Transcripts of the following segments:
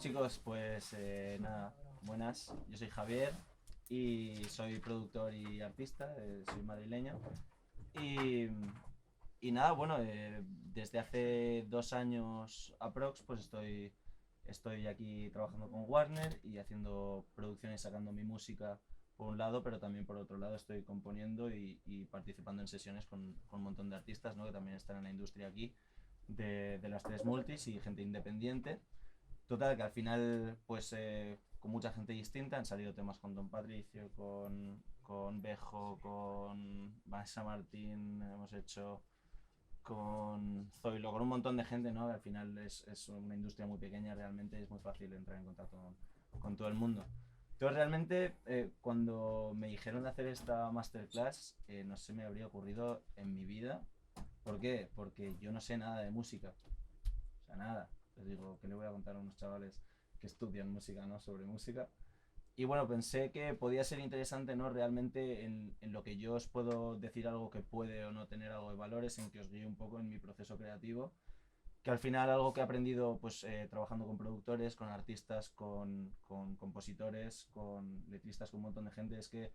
chicos, pues nada, buenas, yo soy Javier y soy productor y artista, soy madrileño y, y nada, bueno, desde hace 2 años aprox pues estoy aquí trabajando con Warner y haciendo producciones, sacando mi música por un lado, pero también por otro lado estoy componiendo y participando en sesiones con un montón de artistas, ¿no? Que también están en la industria aquí, de las tres multis y gente independiente. Total, que al final, pues con mucha gente distinta, han salido temas con Don Patricio, con Bejo, con Vanessa Martín, hemos hecho con Zoilo, con un montón de gente, ¿no? Que al final es una industria muy pequeña, realmente es muy fácil entrar en contacto con todo el mundo. Entonces, realmente, cuando me dijeron de hacer esta masterclass, no se me habría ocurrido en mi vida. ¿Por qué? Porque yo no sé nada de música. O sea, nada. Les digo, ¿qué le voy a contar a unos chavales que estudian música, ¿no? Sobre música. Y bueno, pensé que podía ser interesante, ¿no? Realmente en lo que yo os puedo decir algo que puede o no tener algo de valores, en que os guíe un poco en mi proceso creativo. Que al final algo que he aprendido pues trabajando con productores, con artistas, con compositores, con letristas, con un montón de gente, es que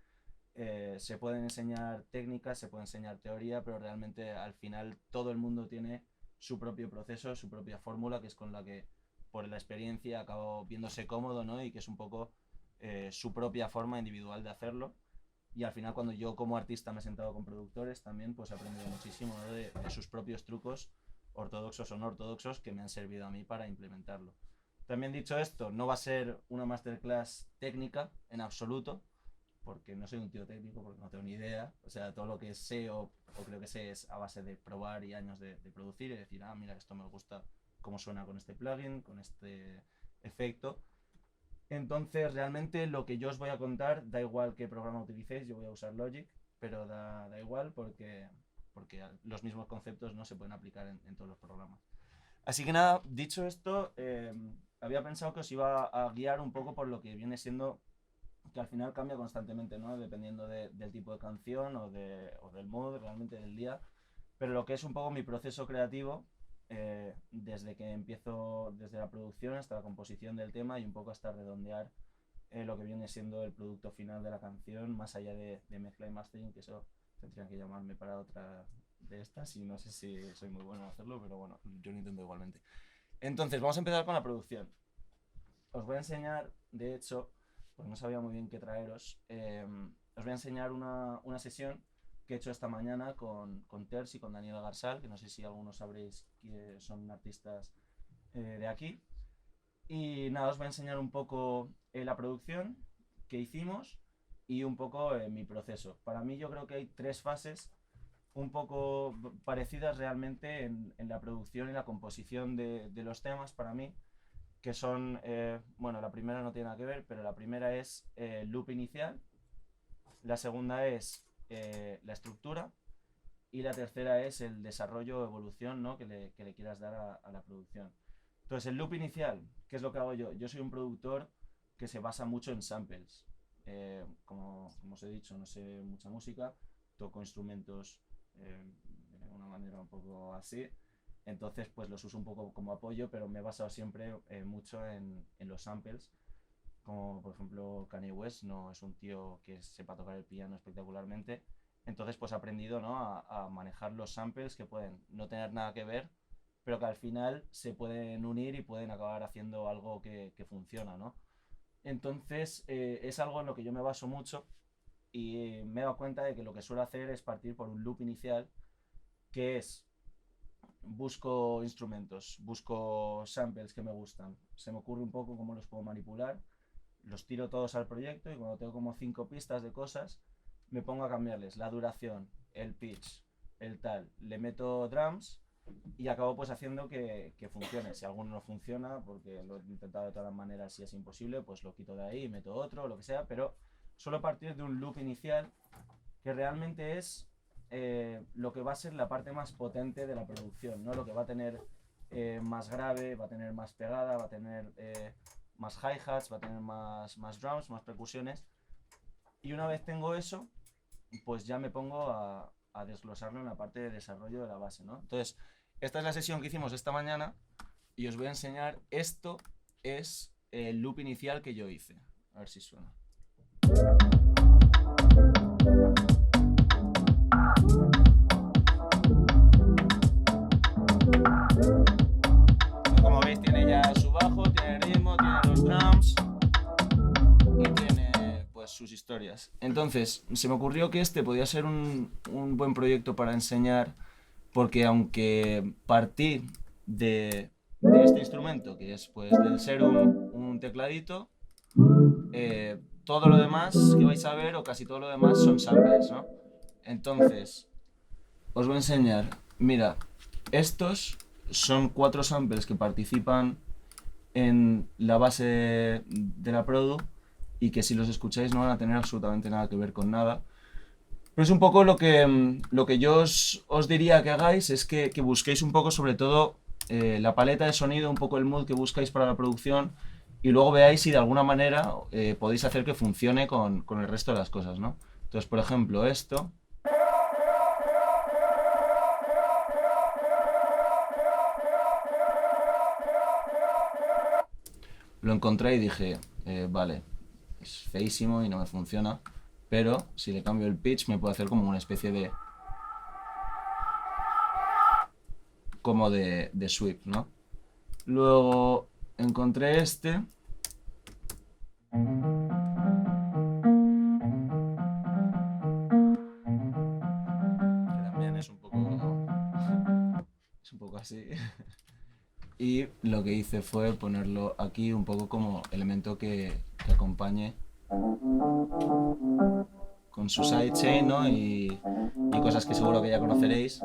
se pueden enseñar técnicas, se puede enseñar teoría, pero realmente al final todo el mundo tiene su propio proceso, su propia fórmula, que es con la que por la experiencia acabo viéndose cómodo, ¿no? Y que es un poco su propia forma individual de hacerlo. Y al final cuando yo como artista me he sentado con productores también, pues he aprendido muchísimo, ¿no? de sus propios trucos, ortodoxos o no ortodoxos, que me han servido a mí para implementarlo. También dicho esto, no va a ser una masterclass técnica en absoluto, porque no soy un tío técnico, porque no tengo ni idea. O sea, todo lo que sé o creo que sé es a base de probar y años de producir y decir, ah, mira, esto me gusta, cómo suena con este plugin, con este efecto. Entonces, realmente lo que yo os voy a contar, da igual qué programa utilicéis, yo voy a usar Logic, pero da igual porque los mismos conceptos no se pueden aplicar en todos los programas. Así que nada, dicho esto, había pensado que os iba a guiar un poco por lo que viene siendo que al final cambia constantemente, ¿no? Dependiendo del tipo de canción o del mood realmente del día. Pero lo que es un poco mi proceso creativo, desde que empiezo, desde la producción hasta la composición del tema y un poco hasta redondear lo que viene siendo el producto final de la canción, más allá de mezcla y mastering, que eso tendrían que llamarme para otra de estas y no sé si soy muy bueno en hacerlo, pero bueno, yo lo intento igualmente. Entonces, vamos a empezar con la producción. Os voy a enseñar, de hecho, pues no sabía muy bien qué traeros, os voy a enseñar una sesión que he hecho esta mañana con Ters y con Daniela Garsal, que no sé si algunos sabréis que son artistas de aquí. Y nada, os voy a enseñar un poco la producción que hicimos y un poco mi proceso. Para mí yo creo que hay tres fases un poco parecidas realmente en la producción y la composición de los temas para mí, que son, bueno, la primera no tiene nada que ver, pero la primera es el loop inicial, la segunda es la estructura y la tercera es el desarrollo o evolución, ¿no? que le quieras dar a la producción. Entonces, el loop inicial, ¿qué es lo que hago yo? Yo soy un productor que se basa mucho en samples. Como os he dicho, no sé mucha música, toco instrumentos de una manera un poco así. Entonces, pues los uso un poco como apoyo, pero me he basado siempre mucho en los samples. Como por ejemplo Kanye West, no es un tío que sepa tocar el piano espectacularmente. Entonces, pues he aprendido, ¿no? a manejar los samples que pueden no tener nada que ver, pero que al final se pueden unir y pueden acabar haciendo algo que funciona, ¿no? Entonces, es algo en lo que yo me baso mucho y me he dado cuenta de que lo que suelo hacer es partir por un loop inicial, que es busco instrumentos, busco samples que me gustan, se me ocurre un poco cómo los puedo manipular, los tiro todos al proyecto y cuando tengo como 5 pistas de cosas, me pongo a cambiarles la duración, el pitch, el tal, le meto drums y acabo pues haciendo que funcione. Si alguno no funciona, porque lo he intentado de todas las maneras y es imposible, pues lo quito de ahí y meto otro, lo que sea, pero suelo partir de un loop inicial que realmente es lo que va a ser la parte más potente de la producción, ¿no? Lo que va a tener más grave, va a tener más pegada, va a tener más hi-hats, va a tener más drums, más percusiones. Y una vez tengo eso, pues ya me pongo a desglosarlo en la parte de desarrollo de la base, ¿no? Entonces, esta es la sesión que hicimos esta mañana y os voy a enseñar, esto es el loop inicial que yo hice. A ver si suena. Como veis, tiene ya su bajo, tiene el ritmo, tiene los drums y tiene pues sus historias. Entonces, se me ocurrió que este podía ser un buen proyecto para enseñar, porque aunque partí de este instrumento, que es pues del ser un tecladito, todo lo demás que vais a ver, o casi todo lo demás, son samples, ¿no? Entonces, os voy a enseñar. Mira, estos son 4 samples que participan en la base de la Produ y que si los escucháis no van a tener absolutamente nada que ver con nada. Pero es un poco lo que yo os diría que hagáis, es que busquéis un poco sobre todo la paleta de sonido, un poco el mood que buscáis para la producción, y luego veáis si de alguna manera podéis hacer que funcione con el resto de las cosas, ¿no? Entonces, por ejemplo, esto... Lo encontré y dije, vale, es feísimo y no me funciona, pero si le cambio el pitch me puede hacer como una especie de... como de sweep, ¿no? Luego encontré este. Que también es un poco así. Y lo que hice fue ponerlo aquí un poco como elemento que acompañe con su sidechain, ¿no? Y cosas que seguro que ya conoceréis.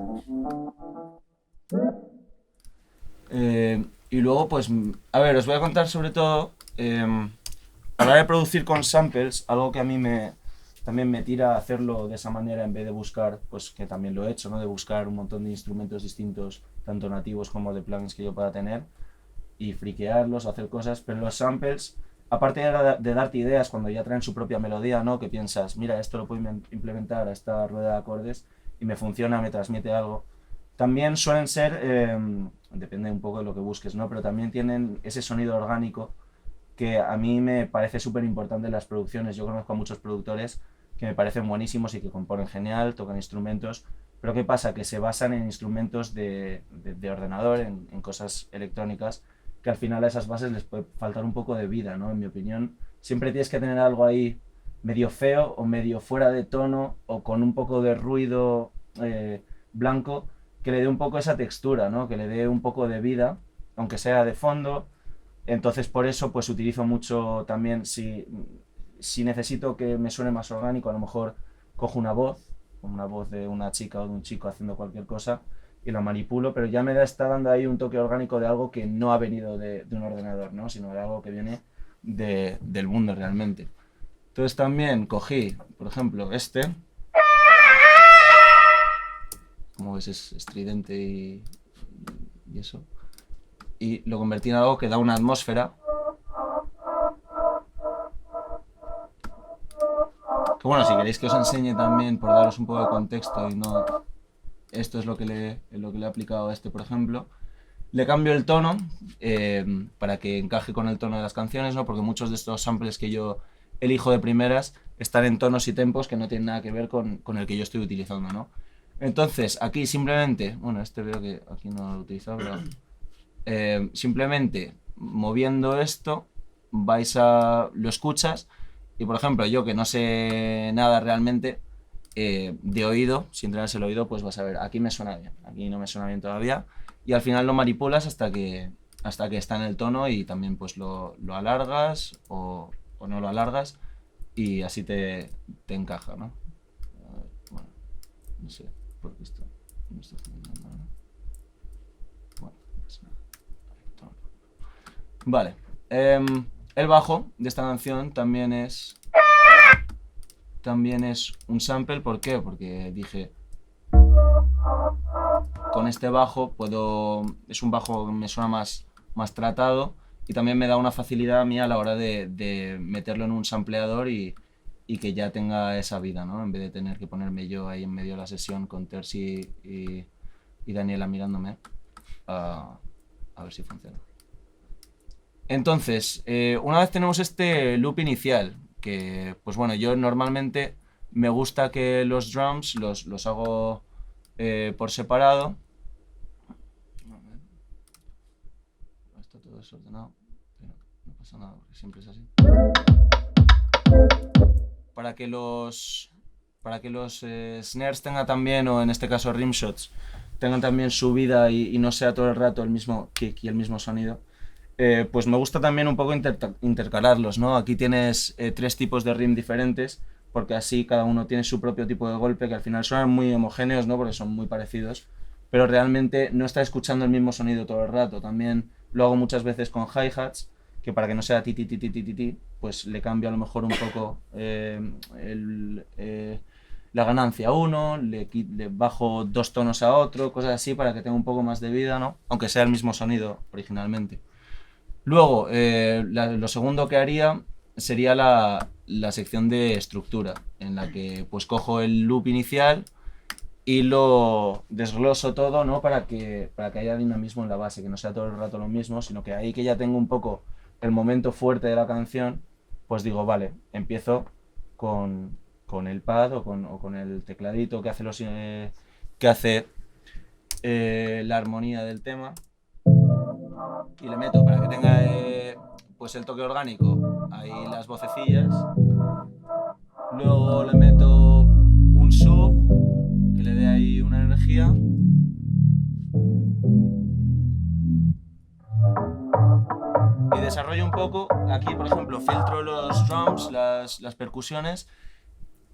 Y luego, pues, a ver, os voy a contar sobre todo, a la hora de producir con samples, algo que a mí también me tira a hacerlo de esa manera en vez de buscar, pues que también lo he hecho, ¿no? De buscar un montón de instrumentos distintos, tanto nativos como de plugins que yo pueda tener, y friquearlos, hacer cosas, pero los samples, aparte de darte ideas cuando ya traen su propia melodía, ¿no? Que piensas, mira, esto lo puedo implementar a esta rueda de acordes y me funciona, me transmite algo. También suelen ser, depende un poco de lo que busques, ¿no? Pero también tienen ese sonido orgánico que a mí me parece súper importante en las producciones. Yo conozco a muchos productores que me parecen buenísimos y que componen genial, tocan instrumentos, pero ¿qué pasa? Que se basan en instrumentos de ordenador, en cosas electrónicas, que al final a esas bases les puede faltar un poco de vida, ¿no? En mi opinión, siempre tienes que tener algo ahí medio feo o medio fuera de tono o con un poco de ruido blanco, que le dé un poco esa textura, ¿no? Que le dé un poco de vida, aunque sea de fondo. Entonces por eso pues utilizo mucho también, si necesito que me suene más orgánico, a lo mejor cojo una voz de una chica o de un chico haciendo cualquier cosa y la manipulo, pero ya está dando ahí un toque orgánico de algo que no ha venido de un ordenador, ¿no? Sino de algo que viene del mundo realmente. Entonces también cogí, por ejemplo, este, como ves es estridente y eso, y lo convertí en algo que da una atmósfera. Que bueno, si queréis que os enseñe también, por daros un poco de contexto y no... Esto es lo que le he aplicado a este, por ejemplo. Le cambio el tono para que encaje con el tono de las canciones, ¿no? Porque muchos de estos samples que yo elijo de primeras están en tonos y tempos que no tienen nada que ver con el que yo estoy utilizando, ¿no? Entonces, aquí simplemente... Bueno, este veo que aquí no lo he utilizado, pero... simplemente moviendo esto, lo escuchas y, por ejemplo, yo que no sé nada realmente de oído, si entrenas el oído, pues vas a ver, aquí me suena bien, aquí no me suena bien todavía, y al final lo manipulas hasta que está en el tono y también pues lo alargas o no lo alargas y así te encaja, ¿no? A ver, bueno, no sé por qué esto no está funcionando, ¿no? Bueno, pues nada. Vale, el bajo de esta canción también es un sample. ¿Por qué? Porque dije, con este bajo es un bajo que me suena más tratado y también me da una facilidad a mí a la hora de meterlo en un sampleador y que ya tenga esa vida, ¿no? En vez de tener que ponerme yo ahí en medio de la sesión con Terzi y Daniela mirándome a ver si funciona. Entonces, una vez tenemos este loop inicial, que pues bueno, yo normalmente me gusta que los drums los hago por separado. Está todo desordenado, pero no pasa nada, porque siempre es así. Para que los snares tengan también, o en este caso rimshots, tengan también su vida y no sea todo el rato el mismo kick y el mismo sonido. Pues me gusta también un poco intercalarlos, ¿no? Aquí tienes 3 tipos de rim diferentes, porque así cada uno tiene su propio tipo de golpe, que al final suenan muy homogéneos, ¿no? Porque son muy parecidos, pero realmente no estás escuchando el mismo sonido todo el rato. También lo hago muchas veces con hi-hats, que para que no sea ti ti ti ti ti ti, ti, pues le cambio a lo mejor un poco la ganancia a uno, le bajo 2 tonos a otro, cosas así para que tenga un poco más de vida, ¿no? Aunque sea el mismo sonido originalmente. Luego, lo segundo que haría sería la sección de estructura, en la que pues cojo el loop inicial y lo desgloso todo, ¿no? Para que haya dinamismo en la base, que no sea todo el rato lo mismo, sino que ahí que ya tengo un poco el momento fuerte de la canción, pues digo, vale, empiezo con el pad o con el tecladito que hace la armonía del tema, y le meto para que tenga pues el toque orgánico, ahí las vocecillas. Luego le meto un sub que le dé ahí una energía. Y desarrollo un poco, aquí por ejemplo filtro los drums, las percusiones,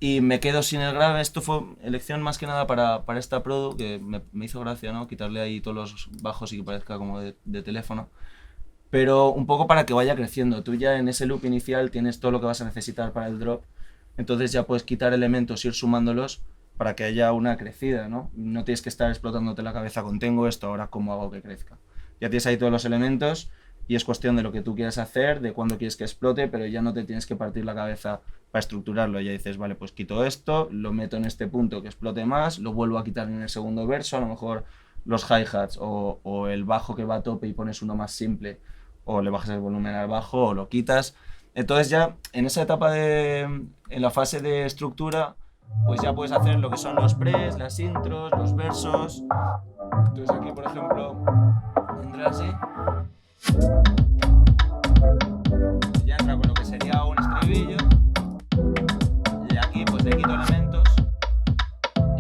y me quedo sin el grave. Esto fue elección más que nada para esta produ, que me hizo gracia, ¿no? Quitarle ahí todos los bajos y que parezca como de teléfono. Pero un poco para que vaya creciendo. Tú ya en ese loop inicial tienes todo lo que vas a necesitar para el drop, entonces ya puedes quitar elementos, ir sumándolos para que haya una crecida, ¿no? No tienes que estar explotándote la cabeza con tengo esto, ahora cómo hago que crezca. Ya tienes ahí todos los elementos y es cuestión de lo que tú quieras hacer, de cuándo quieres que explote, pero ya no te tienes que partir la cabeza para estructurarlo. Ya dices, vale, pues quito esto, lo meto en este punto que explote más, lo vuelvo a quitar en el segundo verso, a lo mejor los hi-hats o el bajo que va a tope y pones uno más simple, o le bajas el volumen al bajo o lo quitas. Entonces ya en esa etapa en la fase de estructura, pues ya puedes hacer lo que son los pres, las intros, los versos. Entonces aquí, por ejemplo, entra así. Ya entra con lo que sería un estribillo. Y aquí pues le quito elementos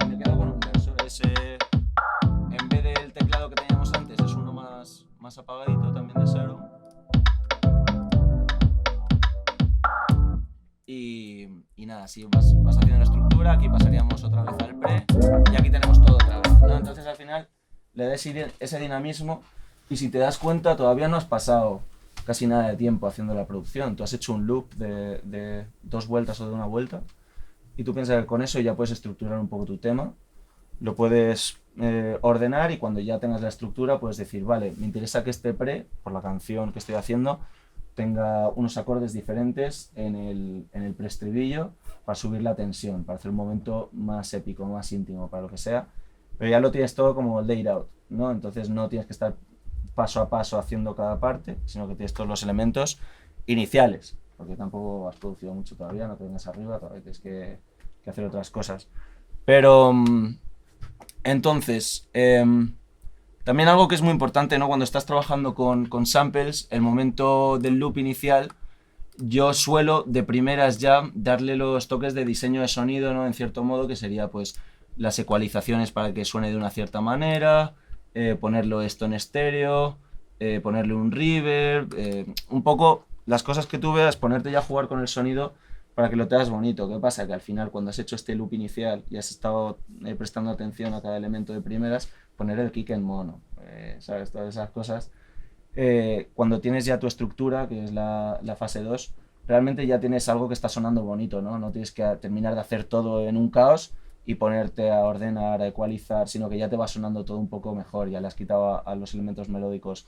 y me quedo con un verso. En vez del teclado que teníamos antes, es uno más apagadito, también de Serum. Y nada, si vas haciendo la estructura, aquí pasaríamos otra vez al pre y aquí tenemos todo otra vez, ¿no? Entonces al final le des ese dinamismo y si te das cuenta todavía no has pasado casi nada de tiempo haciendo la producción. Tú has hecho un loop de 2 vueltas o de 1 vuelta y tú piensas que con eso ya puedes estructurar un poco tu tema, lo puedes ordenar y cuando ya tengas la estructura puedes decir, vale, me interesa que este pre, por la canción que estoy haciendo, tenga unos acordes diferentes en el preestribillo para subir la tensión, para hacer un momento más épico, más íntimo, para lo que sea. Pero ya lo tienes todo como laid out, ¿no? Entonces no tienes que estar paso a paso haciendo cada parte, sino que tienes todos los elementos iniciales, porque tampoco has producido mucho todavía, no te vengas arriba, todavía tienes que hacer otras cosas. Pero entonces, también algo que es muy importante, ¿no? Cuando estás trabajando con samples, el momento del loop inicial, yo suelo de primeras ya darle los toques de diseño de sonido, ¿no? En cierto modo, que sería pues las ecualizaciones para que suene de una cierta manera, ponerlo esto en estéreo, ponerle un reverb, un poco las cosas que tú veas, ponerte ya a jugar con el sonido para que lo tengas bonito. ¿Qué pasa? Que al final cuando has hecho este loop inicial y has estado prestando atención a cada elemento de primeras, poner el kick en mono, ¿sabes? Todas esas cosas. Cuando tienes ya tu estructura, que es la fase 2, realmente ya tienes algo que está sonando bonito, ¿no? No tienes que terminar de hacer todo en un caos y ponerte a ordenar, a ecualizar, sino que ya te va sonando todo un poco mejor, ya le has quitado a los elementos melódicos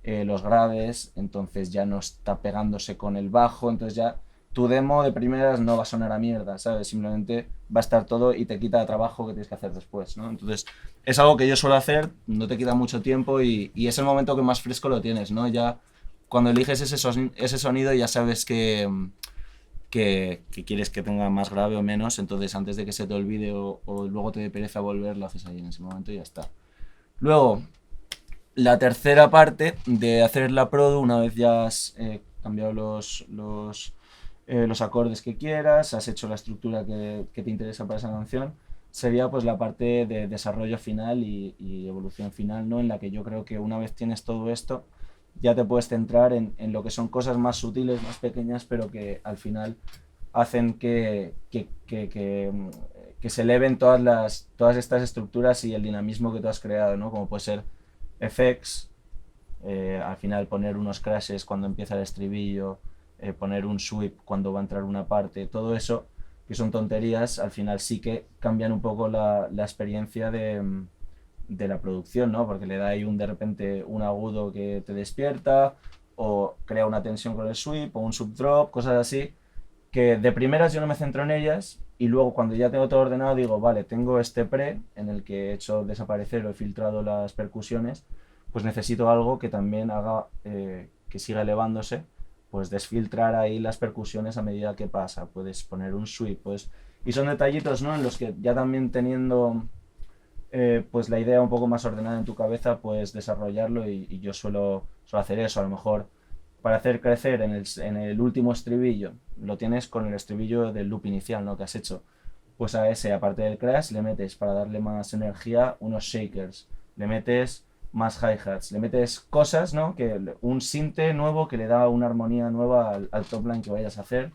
los graves, entonces ya no está pegándose con el bajo, entonces ya tu demo de primeras no va a sonar a mierda, ¿sabes? Simplemente va a estar todo y te quita trabajo que tienes que hacer después, ¿no? Entonces es algo que yo suelo hacer, no te quita mucho tiempo y es el momento que más fresco lo tienes, ¿no? Ya cuando eliges ese sonido ya sabes que quieres que tenga más grave o menos, entonces antes de que se te olvide o luego te dé pereza volver, lo haces ahí en ese momento y ya está. Luego, la tercera parte de hacer la produ, una vez ya has cambiado los acordes que quieras, has hecho la estructura que te interesa para esa canción, sería pues la parte de desarrollo final y evolución final, ¿no? En la que yo creo que una vez tienes todo esto, ya te puedes centrar en lo que son cosas más sutiles, más pequeñas, pero que al final hacen que se eleven todas estas estructuras y el dinamismo que tú has creado, ¿no? Como puede ser effects, al final poner unos crashes cuando empieza el estribillo, poner un sweep cuando va a entrar una parte, todo eso, que son tonterías, al final sí que cambian un poco la experiencia de la producción, ¿no? Porque le da ahí de repente un agudo que te despierta, o crea una tensión con el sweep, o un subdrop, cosas así, que de primeras yo no me centro en ellas, y luego cuando ya tengo todo ordenado digo, vale, tengo este pre en el que he hecho desaparecer o he filtrado las percusiones, pues necesito algo que también haga que siga elevándose, pues desfiltrar ahí las percusiones a medida que pasa, puedes poner un sweep, pues, y son detallitos, ¿no? En los que ya también teniendo pues la idea un poco más ordenada en tu cabeza, puedes desarrollarlo y yo suelo hacer eso, a lo mejor para hacer crecer en el último estribillo, lo tienes con el estribillo del loop inicial, ¿no? Que has hecho. Pues a ese, aparte del crash, le metes para darle más energía unos shakers, le metes más hi-hats, le metes cosas, ¿no? Un sinte nuevo que le da una armonía nueva al top line que vayas a hacer.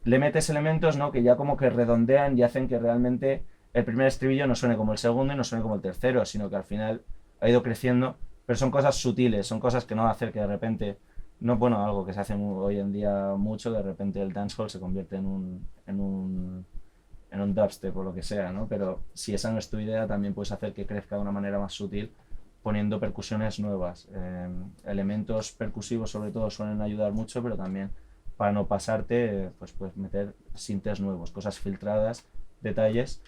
Le metes elementos, ¿no? Que ya como que redondean y hacen que realmente el primer estribillo no suene como el segundo y no suene como el tercero, sino que al final ha ido creciendo, pero son cosas sutiles, son cosas que no hacen que de repente, no, bueno, algo que se hace hoy en día mucho, de repente el dancehall se convierte en un dubstep o lo que sea, ¿no? Pero si esa no es tu idea, también puedes hacer que crezca de una manera más sutil poniendo percusiones nuevas. Elementos percusivos sobre todo suelen ayudar mucho, pero también para no pasarte, pues puedes meter sintes nuevos, cosas filtradas, detalles.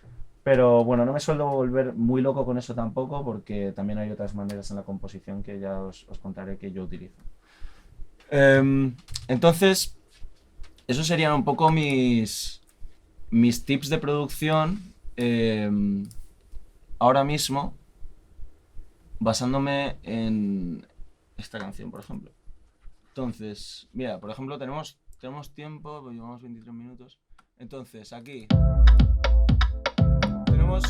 Pero bueno, no me suelo volver muy loco con eso tampoco, porque también hay otras maneras en la composición que ya os contaré que yo utilizo. Entonces, esos serían un poco mis tips de producción ahora mismo, basándome en esta canción, por ejemplo. Entonces, mira, por ejemplo, tenemos tiempo, pues llevamos 23 minutos. Entonces, aquí tenemos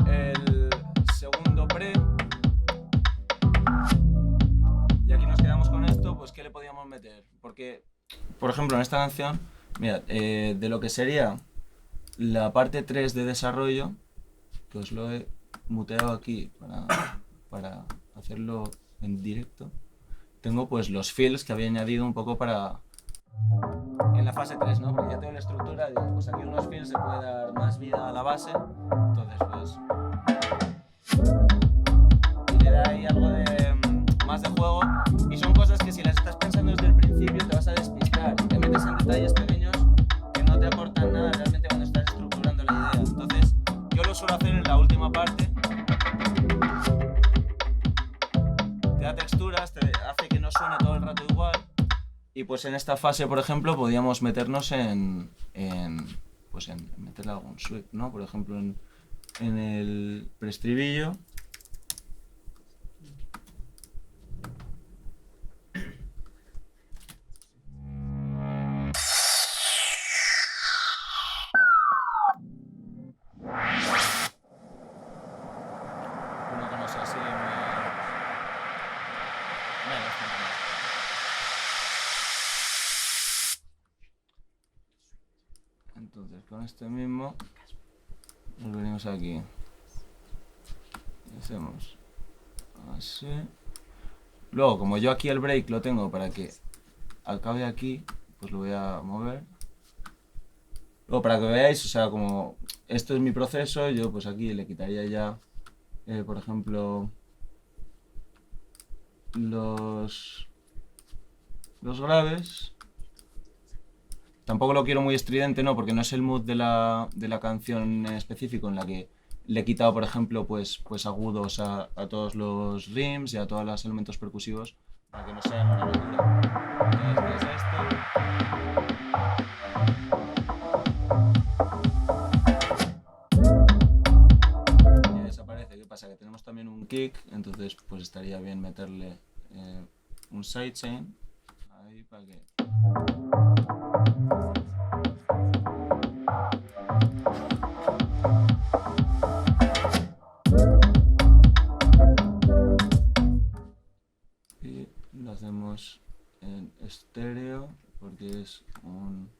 el segundo pre. Y aquí nos quedamos con esto, pues ¿qué le podíamos meter? Porque, por ejemplo, en esta canción, mira, de lo que sería la parte 3 de desarrollo, que os lo he muteado aquí para hacerlo en directo, tengo pues los fills que había añadido un poco para en la fase 3, ¿no? Porque ya tengo la estructura, digo, pues aquí unos fills se puede dar más vida a la base, entonces pues y le da ahí algo de más de juego, y son cosas que si las estás pensando desde el principio te vas a despistar y te metes en detalles pequeños que no te aportan nada realmente cuando estás estructurando la idea. Entonces yo lo suelo hacer en la última parte, te da texturas, te hace que no suene todo el rato igual. Y pues en esta fase, por ejemplo, podíamos meternos en meterle algún sweep, ¿no? Por ejemplo, en el preestribillo. Una cosa así entonces con este mismo nos venimos aquí y hacemos así. Luego, como yo aquí el break lo tengo para que acabe aquí, pues lo voy a mover. Luego, para que veáis, o sea, como esto es mi proceso, yo pues aquí le quitaría ya, por ejemplo, los graves. Tampoco lo quiero muy estridente, no, porque no es el mood de la canción en específico, en la que le he quitado, por ejemplo, pues agudos a todos los rims y a todos los elementos percusivos, para que no sea una locura. Entonces esto y desaparece. ¿Qué pasa? Que tenemos también un kick, entonces pues estaría bien meterle un sidechain ahí para que... Y lo hacemos en estéreo porque es un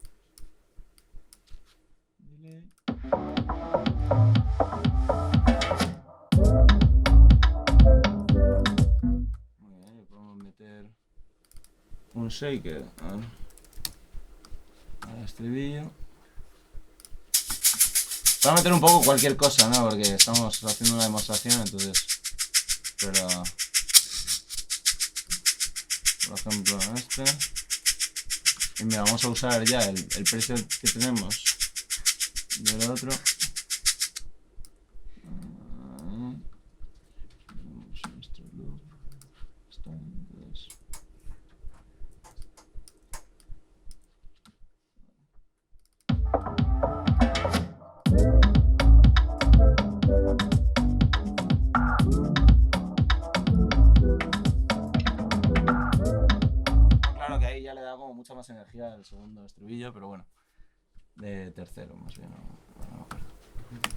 delay. Muy bien, le podemos meter un shaker al estribillo. Voy a meter un poco cualquier cosa, ¿no? Porque estamos haciendo una demostración, entonces... Pero... Por ejemplo, este... Y mira, vamos a usar ya el precio que tenemos del otro. Nuestro loop. Entonces... Claro que ahí ya le da como mucha más energía al segundo estribillo, pero bueno, de tercero más bien. No.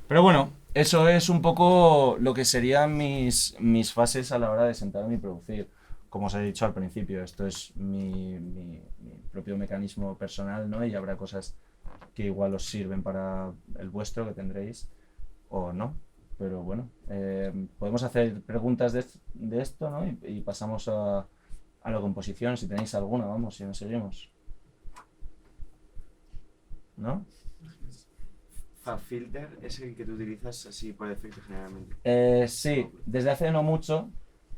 Pero bueno, eso es un poco lo que serían mis fases a la hora de sentarme y producir. Como os he dicho al principio, esto es mi propio mecanismo personal, ¿no? Y habrá cosas que igual os sirven para el vuestro que tendréis o no. Pero bueno, podemos hacer preguntas de esto, ¿no? Y pasamos a la composición, si tenéis alguna, vamos, si nos seguimos. ¿No? FabFilter es el que tú utilizas así por defecto generalmente. Sí, desde hace no mucho,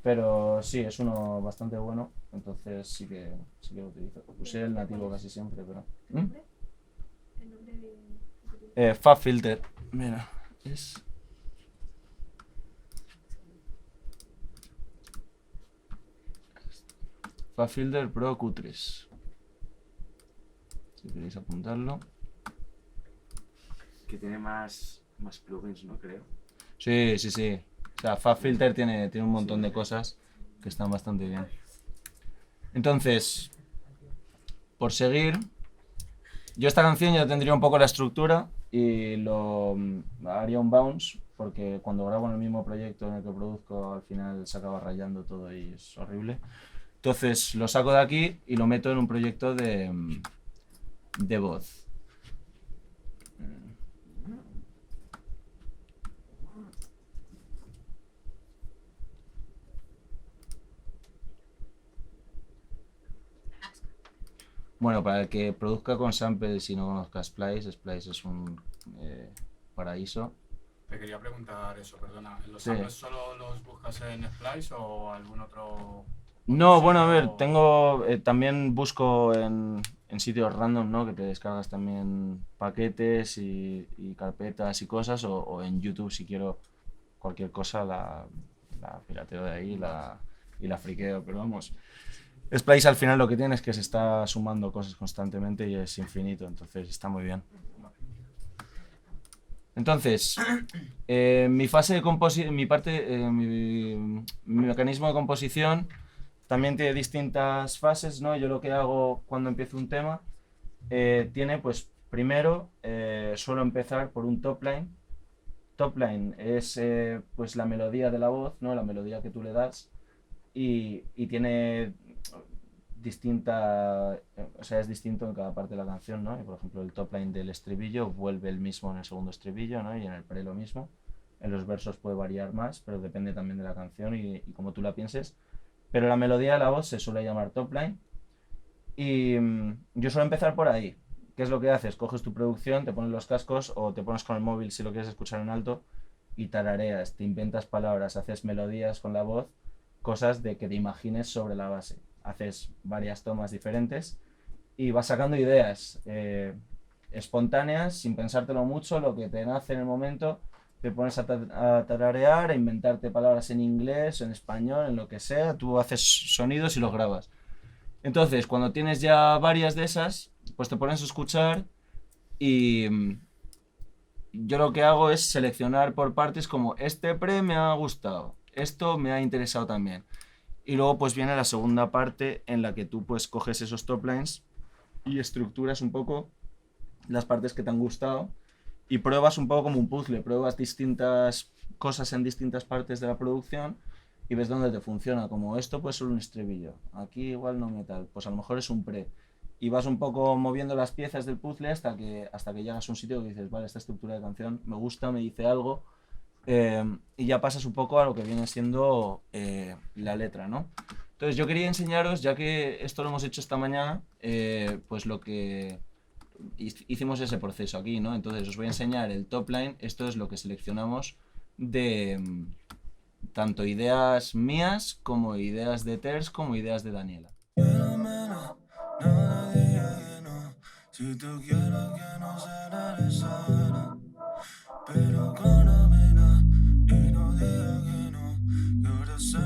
pero sí, es uno bastante bueno, entonces sí que lo utilizo. Usé el nativo casi siempre, pero... ¿El nombre? El nombre de... FabFilter, mira, es... FabFilter Pro Q3. Si queréis apuntarlo. Que tiene más plugins, ¿no? Creo. Sí. O sea, FabFilter tiene un montón de cosas que están bastante bien. Entonces, por seguir, yo esta canción ya tendría un poco la estructura y lo haría un bounce, porque cuando grabo en el mismo proyecto en el que produzco, al final se acaba rayando todo y es horrible. Entonces lo saco de aquí y lo meto en un proyecto de voz. Bueno, para el que produzca con samples y no conozca Splice, Splice es un paraíso. Te quería preguntar eso, perdona. ¿Los Sí. samples solo los buscas en Splice o algún otro? No, bueno, a ver, tengo también busco en sitios random, ¿no? Que te descargas también paquetes y carpetas y cosas, o en YouTube si quiero cualquier cosa la pirateo de ahí y la friqueo, pero vamos. Splice al final lo que tiene es que se está sumando cosas constantemente y es infinito, entonces está muy bien. Entonces, mi fase de composición, mi mecanismo de composición también tiene distintas fases, ¿no? Yo lo que hago cuando empiezo un tema tiene, pues, primero suelo empezar por un top line. Top line es pues la melodía de la voz, ¿no? La melodía que tú le das y tiene distinta, o sea, es distinto en cada parte de la canción, ¿no? Y por ejemplo, el top line del estribillo vuelve el mismo en el segundo estribillo, ¿no? Y en el pre lo mismo. En los versos puede variar más, pero depende también de la canción y cómo tú la pienses. Pero la melodía de la voz se suele llamar top line. Y yo suelo empezar por ahí. ¿Qué es lo que haces? Coges tu producción, te pones los cascos o te pones con el móvil si lo quieres escuchar en alto y tarareas, te inventas palabras, haces melodías con la voz, cosas de que te imagines sobre la base. Haces varias tomas diferentes y vas sacando ideas espontáneas, sin pensártelo mucho, lo que te nace en el momento, te pones a tararear, a inventarte palabras en inglés, en español, en lo que sea, tú haces sonidos y los grabas. Entonces, cuando tienes ya varias de esas, pues te pones a escuchar y yo lo que hago es seleccionar por partes como este pre me ha gustado, esto me ha interesado también. Y luego pues viene la segunda parte en la que tú pues coges esos top lines y estructuras un poco las partes que te han gustado y pruebas un poco como un puzzle, pruebas distintas cosas en distintas partes de la producción y ves dónde te funciona, como esto puede ser un estribillo, aquí igual no metal, pues a lo mejor es un pre. Y vas un poco moviendo las piezas del puzzle hasta que llegas a un sitio que dices, vale, esta estructura de canción me gusta, me dice algo, y ya pasas un poco a lo que viene siendo la letra, ¿no? Entonces yo quería enseñaros, ya que esto lo hemos hecho esta mañana, pues lo que hicimos ese proceso aquí, ¿no? Entonces os voy a enseñar el top line, esto es lo que seleccionamos de tanto ideas mías como ideas de Ters como ideas de Daniela. Si tú quieres que no se regresara, pero conamina y no diga que no, que ahora se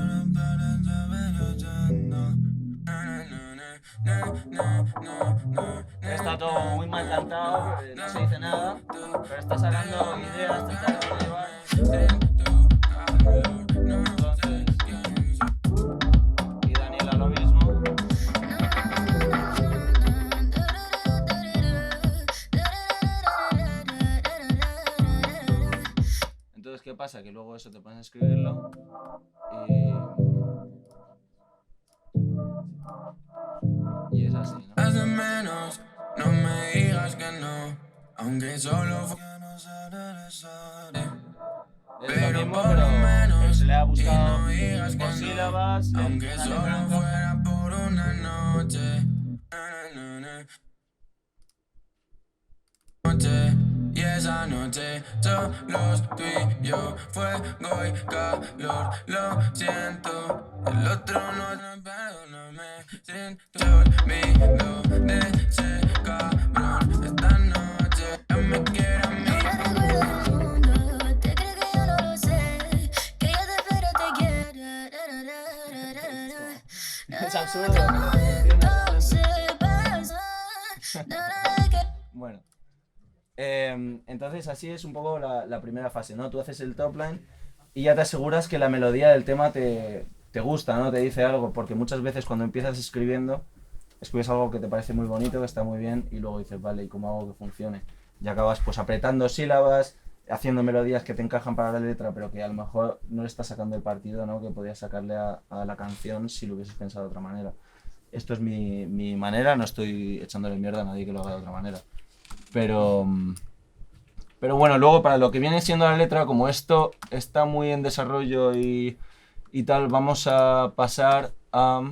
le está todo muy mal cantado, no se dice nada, pero está sacando ideas, está tratando de llevar. Y Daniela lo mismo. Entonces, ¿qué pasa? Que luego eso te pones a escribirlo y es así, ¿no? Hace menos, no me digas que no, aunque solo fue que no se regresaré. Es lo mismo, pero se le ha buscado con sílabas, aunque solo fuera por una noche. Y esa noche solos tú y yo, fuego y calor, lo siento. El otro no, perdóname, siento olvido de ese cabrón. Esta noche ya me quiere a mí. Te creo que yo no lo sé, que yo te espero, te quiero. Es absurdo. Bueno. Entonces así es un poco la primera fase, ¿no? Tú haces el top line y ya te aseguras que la melodía del tema te gusta, ¿no? Te dice algo, porque muchas veces cuando empiezas escribiendo, escribes algo que te parece muy bonito, que está muy bien, y luego dices, vale, ¿y cómo hago que funcione? Y acabas pues apretando sílabas, haciendo melodías que te encajan para la letra, pero que a lo mejor no le estás sacando el partido, ¿no? Que podías sacarle a la canción si lo hubieses pensado de otra manera. Esto es mi manera, no estoy echándole mierda a nadie que lo haga de otra manera. Pero bueno, luego para lo que viene siendo la letra, como esto está muy en desarrollo y tal, vamos a pasar a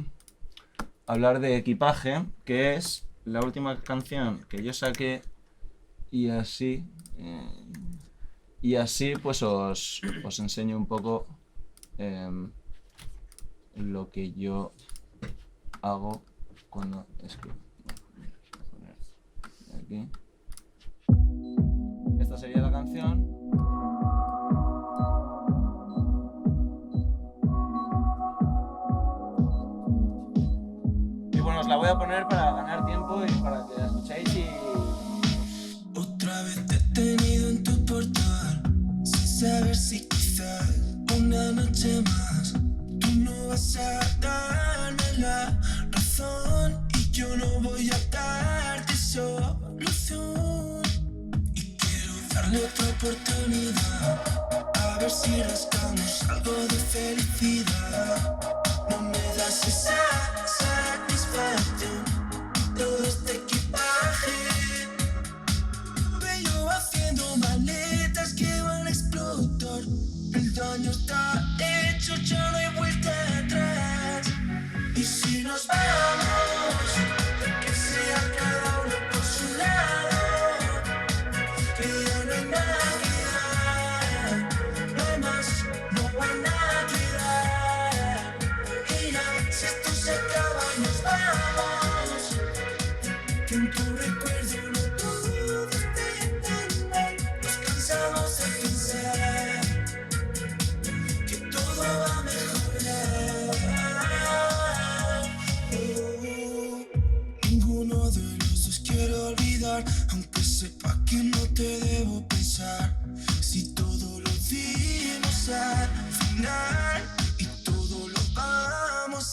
hablar de Equipaje, que es la última canción que yo saqué, y así pues os enseño un poco lo que yo hago cuando escribo. Voy a poner aquí. Esta sería la canción. Y bueno, os la voy a poner para ganar tiempo y para que la escuchéis y... Otra vez te he tenido en tu portal, sin saber si quizás una noche más tú no vas a darme la razón y yo no voy a darte solución. Darle otra oportunidad, a ver si rascamos algo de felicidad. No me das esa satisfacción, todo este equipaje. Veo haciendo maletas que van a explotar. El daño está hecho, ya no hay vuelta atrás. Y si nos vamos, que sea cada uno por su lado. Que ya no hay magia, no hay más.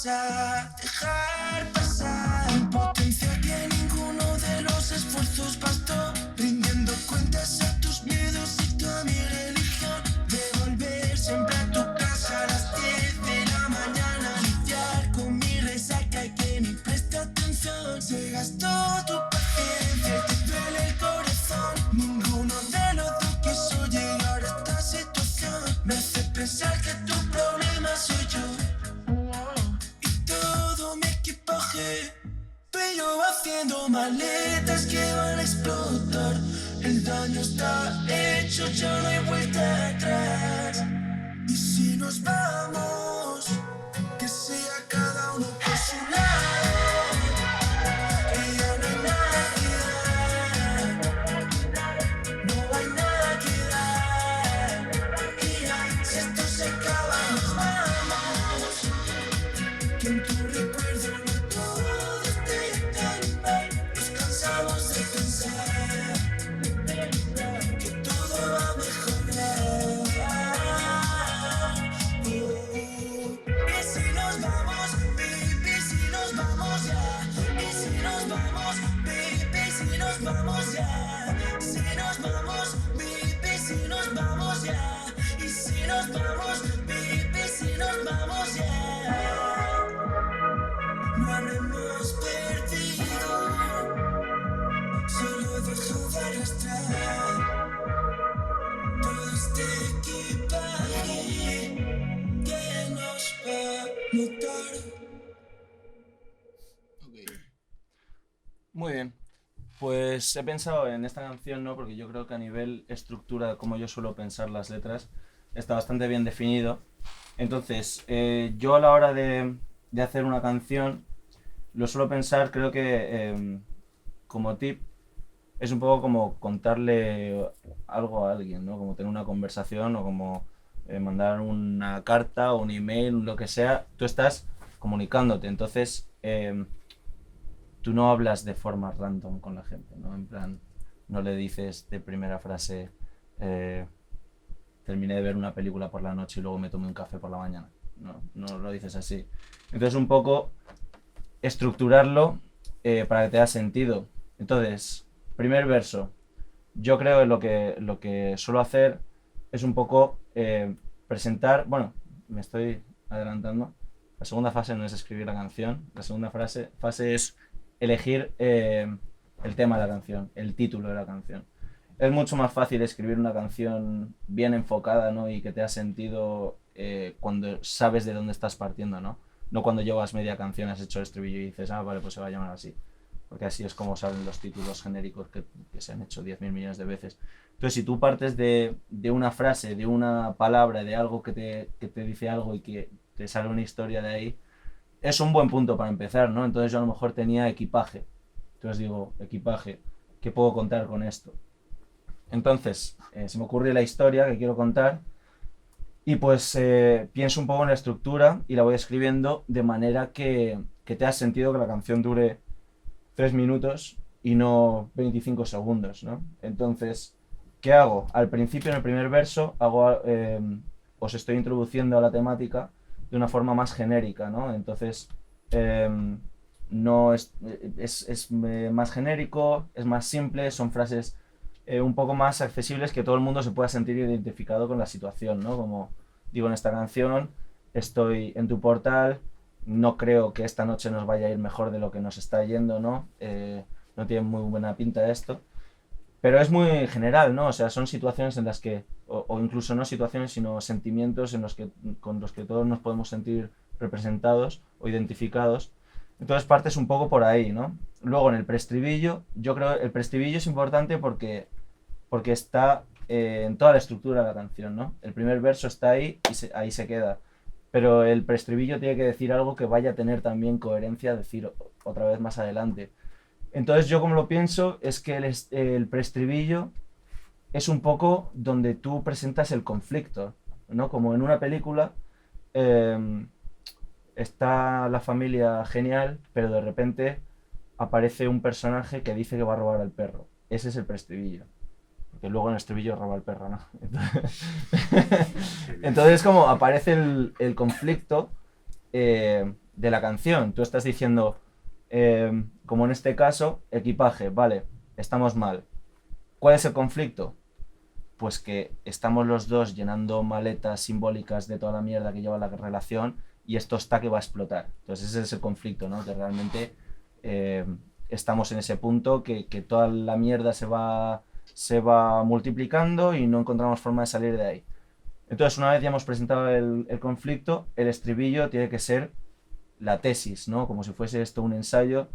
vamos a dejar pasar potencia que ninguno de los esfuerzos bastó, rindiendo cuentas a tus miedos y tú a mi religión, de volver siempre a tu casa a las 10 de la mañana, lidiar con mi resaca y que ni presta atención, se gastó tu paciencia y te duele el corazón, ninguno de los dos quiso llegar a esta situación, me hace pensar que tu problema soy yo. Todo mi equipaje, tú y yo haciendo maletas que van a explotar. El daño está hecho, ya no hay vuelta atrás. Y si nos vamos, que sea cada uno por su lado, que ya no hay nada que dar, no hay nada que dar. Y ya, si esto se acaba, nos vamos. Que en tu recuerdo no todo esté tan mal. Nos cansamos de pensar que todo va a mejorar. Y si nos vamos, baby, si nos vamos ya. Y si nos vamos, baby, si nos vamos ya. Si nos vamos, baby, si nos vamos ya. Y si nos vamos, baby, si nos vamos ya. No habremos perdido, solo dejo de arrastrar todo este equipaje que nos va a notar. Muy bien. Pues he pensado en esta canción, ¿no? Porque yo creo que a nivel estructura, como yo suelo pensar las letras, está bastante bien definido. Entonces, yo a la hora de hacer una canción, lo suelo pensar, creo que como tip, es un poco como contarle algo a alguien, ¿no? Como tener una conversación o como mandar una carta o un email, lo que sea. Tú estás comunicándote, entonces tú no hablas de forma random con la gente, ¿no? En plan, no le dices de primera frase, terminé de ver una película por la noche y luego me tomé un café por la mañana. No lo dices así. Entonces un poco estructurarlo para que te da sentido. Entonces, primer verso. Yo creo que lo que suelo hacer es un poco presentar, bueno, me estoy adelantando. La segunda fase no es escribir la canción, la segunda fase es elegir el tema de la canción, el título de la canción. Es mucho más fácil escribir una canción bien enfocada, ¿no? Y que te ha sentido cuando sabes de dónde estás partiendo, ¿no? No cuando llevas media canción, has hecho el estribillo y dices, ah, vale, pues se va a llamar así. Porque así es como salen los títulos genéricos que se han hecho 10.000 millones de veces. Entonces, si tú partes de una frase, de una palabra, de algo que te dice algo y que te sale una historia de ahí, es un buen punto para empezar, ¿no? Entonces yo a lo mejor tenía equipaje. Entonces digo, equipaje, ¿qué puedo contar con esto? Entonces, se me ocurre la historia que quiero contar y pues pienso un poco en la estructura y la voy escribiendo de manera que te haga sentido que la canción dure 3 minutos y no 25 segundos, ¿no? Entonces, ¿qué hago? Al principio, en el primer verso, os estoy introduciendo a la temática de una forma más genérica, ¿no? Entonces, no es más genérico, es más simple, son frases un poco más accesibles que todo el mundo se pueda sentir identificado con la situación, ¿no? Como digo en esta canción, estoy en tu portal, no creo que esta noche nos vaya a ir mejor de lo que nos está yendo, ¿no? No tiene muy buena pinta esto, pero es muy general, ¿no? O sea, son situaciones en las que, o incluso no situaciones, sino sentimientos con los que todos nos podemos sentir representados o identificados. Entonces partes un poco por ahí, ¿no? Luego en el preestribillo, yo creo que el preestribillo es importante porque está en toda la estructura de la canción, ¿no? El primer verso está ahí y ahí se queda. Pero el preestribillo tiene que decir algo que vaya a tener también coherencia, decir otra vez más adelante. Entonces yo como lo pienso es que el preestribillo es un poco donde tú presentas el conflicto, ¿no? Como en una película está la familia genial, pero de repente aparece un personaje que dice que va a robar al perro. Ese es el preestribillo. Porque luego en el estribillo roba al perro, ¿no? Entonces como aparece el conflicto de la canción. Tú estás diciendo, como en este caso, equipaje, vale, estamos mal. ¿Cuál es el conflicto? Pues que estamos los dos llenando maletas simbólicas de toda la mierda que lleva la relación y esto está que va a explotar. Entonces ese es el conflicto, ¿no? Que realmente estamos en ese punto que toda la mierda se va multiplicando y no encontramos forma de salir de ahí. Entonces, una vez ya hemos presentado el conflicto, el estribillo tiene que ser la tesis, ¿no? Como si fuese esto un ensayo,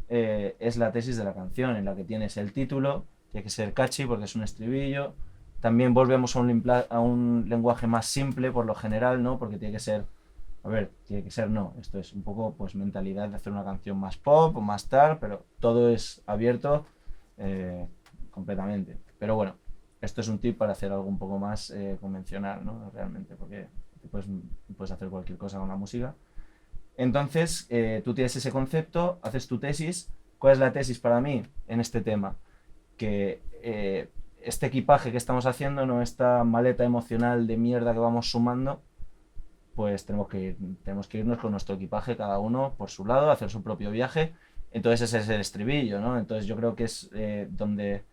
es la tesis de la canción, en la que tienes el título, tiene que ser catchy porque es un estribillo. También volvemos a un lenguaje más simple por lo general, ¿no? Porque tiene que ser, no, esto es un poco pues mentalidad de hacer una canción más pop o más tal, pero todo es abierto completamente. Pero bueno, esto es un tip para hacer algo un poco más convencional, ¿no? Realmente, porque puedes hacer cualquier cosa con la música. Entonces, tú tienes ese concepto, haces tu tesis. ¿Cuál es la tesis para mí en este tema? Que este equipaje que estamos haciendo, ¿no? Esta maleta emocional de mierda que vamos sumando, pues tenemos que irnos con nuestro equipaje, cada uno por su lado, hacer su propio viaje. Entonces ese es el estribillo, ¿no? Entonces yo creo que es donde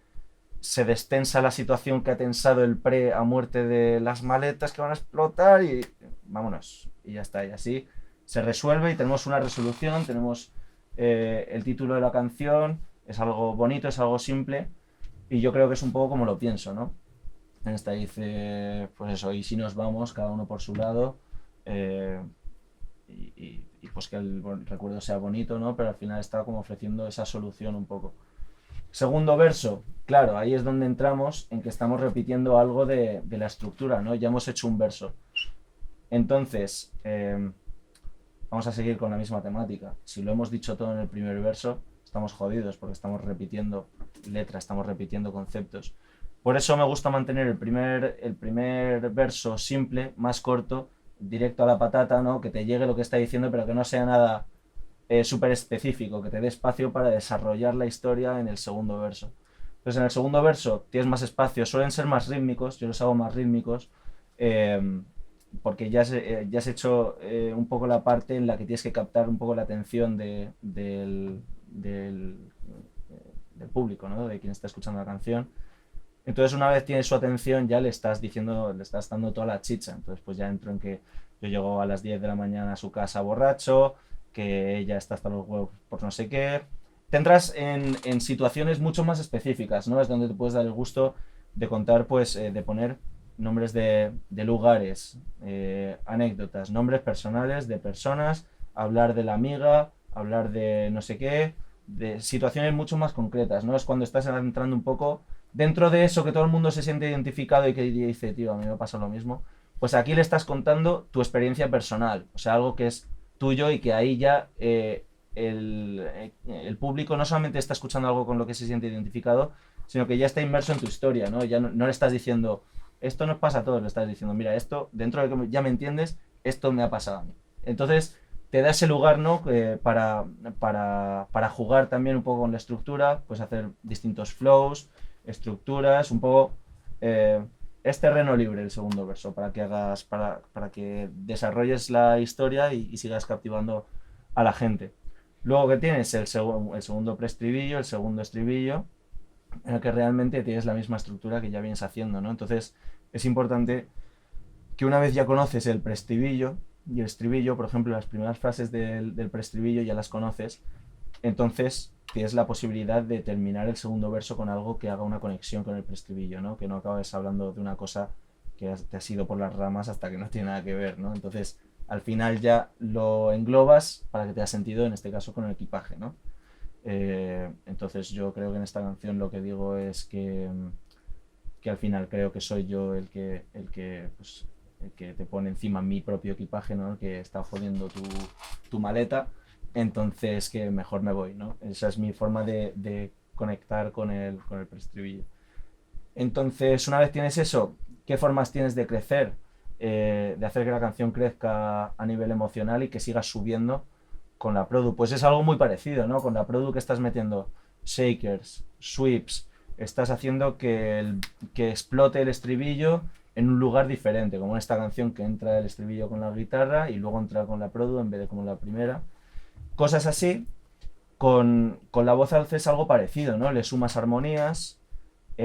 se destensa la situación que ha tensado el pre a muerte de las maletas que van a explotar y vámonos, y ya está, y así se resuelve y tenemos una resolución, tenemos el título de la canción, es algo bonito, es algo simple, y yo creo que es un poco como lo pienso, ¿no? En esta dice, pues eso, y si nos vamos, cada uno por su lado, y pues que el recuerdo sea bonito, ¿no? Pero al final está como ofreciendo esa solución un poco. Segundo verso, claro, ahí es donde entramos en que estamos repitiendo algo de la estructura, ¿no? Ya hemos hecho un verso. Entonces, vamos a seguir con la misma temática. Si lo hemos dicho todo en el primer verso, estamos jodidos porque estamos repitiendo letras, estamos repitiendo conceptos. Por eso me gusta mantener el primer verso simple, más corto, directo a la patata, ¿no? Que te llegue lo que está diciendo, pero que no sea nada súper específico, que te dé espacio para desarrollar la historia en el segundo verso. Entonces en el segundo verso tienes más espacio, suelen ser más rítmicos, yo los hago más rítmicos, porque ya has hecho un poco la parte en la que tienes que captar un poco la atención del público, ¿no? De quien está escuchando la canción. Entonces una vez tienes su atención ya le estás dando toda la chicha. Entonces pues ya entro en que yo llego a las 10 de la mañana a su casa borracho, que ella está hasta los huevos por no sé qué. Te entras en situaciones mucho más específicas, ¿no? Es donde te puedes dar el gusto de contar, pues, de poner nombres de lugares, anécdotas, nombres personales de personas, hablar de la amiga, hablar de no sé qué, de situaciones mucho más concretas, ¿no? Es cuando estás entrando un poco dentro de eso que todo el mundo se siente identificado y que dice, tío, a mí me pasa lo mismo. Pues aquí le estás contando tu experiencia personal, o sea, algo que es tuyo y que ahí ya el público no solamente está escuchando algo con lo que se siente identificado, sino que ya está inmerso en tu historia, ¿no? Ya no le estás diciendo, esto nos pasa a todos, le estás diciendo, mira, esto, dentro de que ya me entiendes, esto me ha pasado a mí. Entonces, te da ese lugar, ¿no? Para jugar también un poco con la estructura, pues hacer distintos flows, estructuras, un poco... es terreno libre el segundo verso para que desarrolles la historia y sigas captivando a la gente. Luego que tienes el segundo preestribillo, el segundo estribillo, en el que realmente tienes la misma estructura que ya vienes haciendo, ¿no? Entonces es importante que una vez ya conoces el preestribillo y el estribillo, por ejemplo, las primeras frases del preestribillo ya las conoces, entonces tienes la posibilidad de terminar el segundo verso con algo que haga una conexión con el preestribillo, ¿no? Que no acabes hablando de una cosa que te has ido por las ramas hasta que no tiene nada que ver, ¿no? Entonces, al final ya lo englobas para que te haga sentido, en este caso con el equipaje, ¿no? Entonces yo creo que en esta canción lo que digo es que al final creo que soy yo el que te pone encima mi propio equipaje, ¿no? El que está jodiendo tu maleta. Entonces que mejor me voy, ¿no? Esa es mi forma de conectar con el preestribillo. Entonces, una vez tienes eso, ¿qué formas tienes de crecer? De hacer que la canción crezca a nivel emocional y que siga subiendo con la produ. Pues es algo muy parecido, ¿no? Con la produ que estás metiendo shakers, sweeps, estás haciendo que explote el estribillo, en un lugar diferente, como en esta canción que entra el estribillo con la guitarra y luego entra con la produ en vez de como la primera. Cosas así. Con la voz haces algo parecido, ¿no? Le sumas armonías,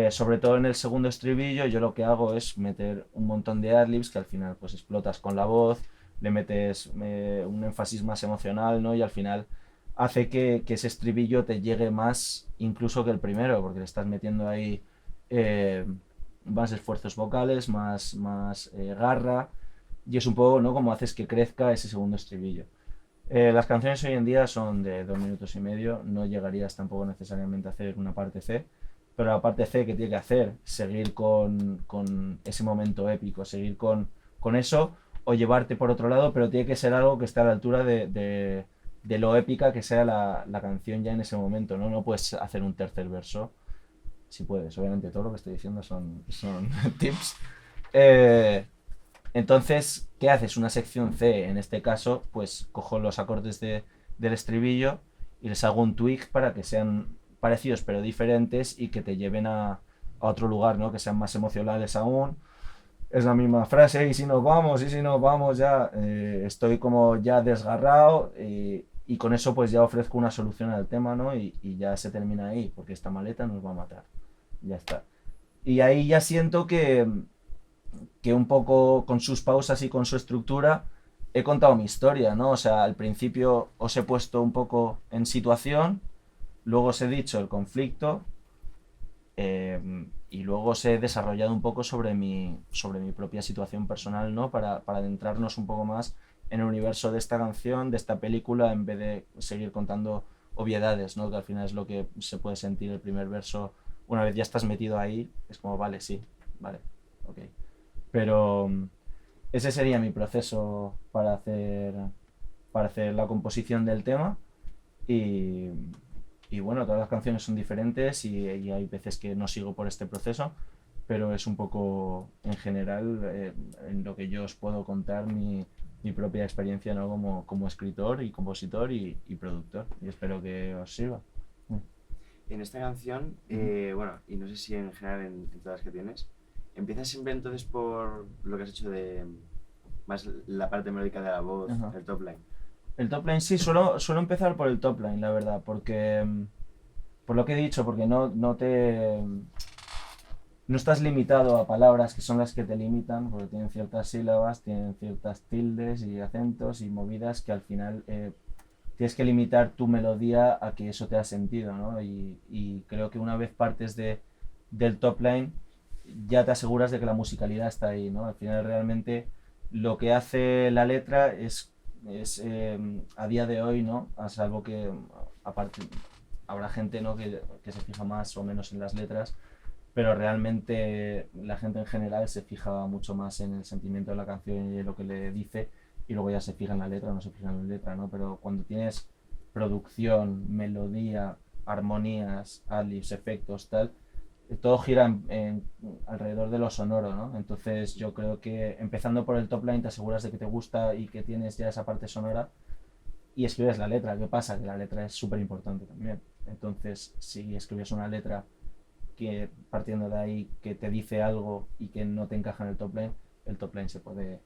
sobre todo en el segundo estribillo yo lo que hago es meter un montón de adlibs que al final pues explotas con la voz, le metes un énfasis más emocional, ¿no? Y al final hace que ese estribillo te llegue más incluso que el primero, porque le estás metiendo ahí más esfuerzos vocales, más garra, y es un poco, ¿no? Como haces que crezca ese segundo estribillo. Las canciones hoy en día son de 2 minutos y medio, no llegarías tampoco necesariamente a hacer una parte C, pero la parte C que tiene que hacer, seguir con ese momento épico, seguir con eso, o llevarte por otro lado, pero tiene que ser algo que esté a la altura de lo épica que sea la canción ya en ese momento, ¿no? No puedes hacer un tercer verso, si puedes, obviamente todo lo que estoy diciendo son tips. Entonces, ¿qué haces? Una sección C, en este caso, pues cojo los acordes del estribillo y les hago un tweak para que sean parecidos pero diferentes y que te lleven a otro lugar, ¿no? Que sean más emocionales aún. Es la misma frase, y si nos vamos ya, estoy como ya desgarrado y con eso pues ya ofrezco una solución al tema, ¿no? Y ya se termina ahí, porque esta maleta nos va a matar. Ya está. Y ahí ya siento que un poco con sus pausas y con su estructura he contado mi historia, ¿no? O sea, al principio os he puesto un poco en situación, luego os he dicho el conflicto y luego os he desarrollado un poco sobre mi propia situación personal, ¿no? Para adentrarnos un poco más en el universo de esta canción, de esta película, en vez de seguir contando obviedades, ¿no? Que al final es lo que se puede sentir el primer verso. Una vez ya estás metido ahí, es como, vale, sí, vale, ok. Pero ese sería mi proceso para hacer la composición del tema y bueno, todas las canciones son diferentes y hay veces que no sigo por este proceso, pero es un poco en general en lo que yo os puedo contar mi propia experiencia, ¿no? como escritor y compositor y productor, y espero que os sirva. En esta canción, bueno, y no sé si en general en todas las que tienes, ¿empiezas siempre entonces por lo que has hecho de más la parte melódica de la voz, Ajá. el top line? El top line sí, suelo empezar por el top line, la verdad, porque por lo que he dicho, porque no estás limitado a palabras que son las que te limitan, porque tienen ciertas sílabas, tienen ciertas tildes y acentos y movidas que al final tienes que limitar tu melodía a que eso te ha sentido, ¿no? Y creo que una vez partes del top line ya te aseguras de que la musicalidad está ahí, ¿no? Al final realmente lo que hace la letra es a día de hoy, ¿no? A salvo que aparte habrá gente, ¿no? que se fija más o menos en las letras, pero realmente la gente en general se fija mucho más en el sentimiento de la canción y en lo que le dice, y luego ya se fija en la letra o no se fija en la letra, ¿no? Pero cuando tienes producción, melodía, armonías, adlibs, efectos, tal, todo gira alrededor de lo sonoro, ¿no? Entonces yo creo que empezando por el top line te aseguras de que te gusta y que tienes ya esa parte sonora y escribes la letra. ¿Qué pasa? Que la letra es súper importante también. Entonces si escribes una letra que partiendo de ahí que te dice algo y que no te encaja en el top line se puede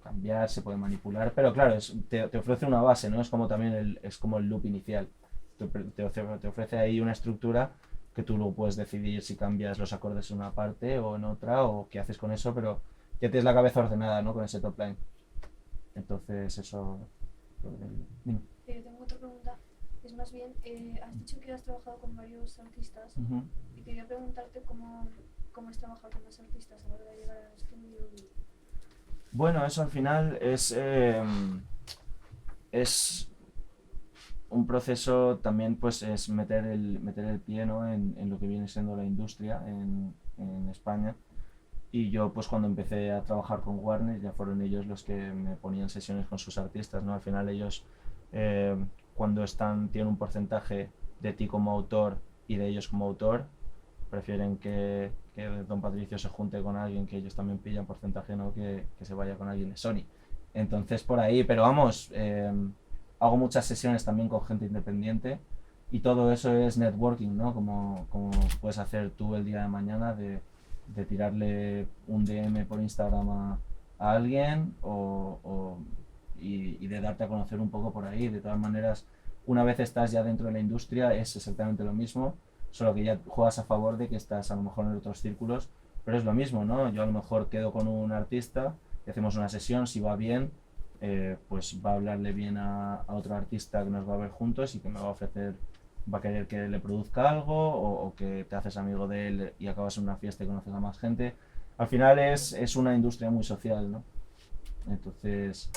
cambiar, se puede manipular, pero claro, te ofrece una base, ¿no? Es como también es como el loop inicial. Te ofrece ahí una estructura que tú luego puedes decidir si cambias los acordes en una parte o en otra o qué haces con eso, pero ya tienes la cabeza ordenada, ¿no? Con ese top line. Entonces eso... Tengo otra pregunta. Es más bien, has dicho que has trabajado con varios artistas y quería preguntarte cómo es trabajar con los artistas a la hora de llegar al estudio. Bueno, eso al final es un proceso también, pues es meter el pie, ¿no? en lo que viene siendo la industria en España. Y yo pues cuando empecé a trabajar con Warner ya fueron ellos los que me ponían sesiones con sus artistas, ¿no? Al final ellos cuando tienen un porcentaje de ti como autor y de ellos como autor, prefieren que Don Patricio se junte con alguien que ellos también pillan porcentaje, ¿no? Que se vaya con alguien de Sony. Entonces por ahí, pero vamos, hago muchas sesiones también con gente independiente y todo eso es networking, ¿no? Como puedes hacer tú el día de mañana de de tirarle un DM por Instagram a alguien y de darte a conocer un poco por ahí. De todas maneras, una vez estás ya dentro de la industria es exactamente lo mismo, solo que ya juegas a favor de que estás a lo mejor en otros círculos, pero es lo mismo, ¿no? Yo a lo mejor quedo con un artista y hacemos una sesión, si va bien, pues va a hablarle bien a otro artista que nos va a ver juntos y que me va a ofrecer, va a querer que le produzca algo o que te haces amigo de él y acabas en una fiesta y conoces a más gente. Al final es una industria muy social, ¿no? Entonces,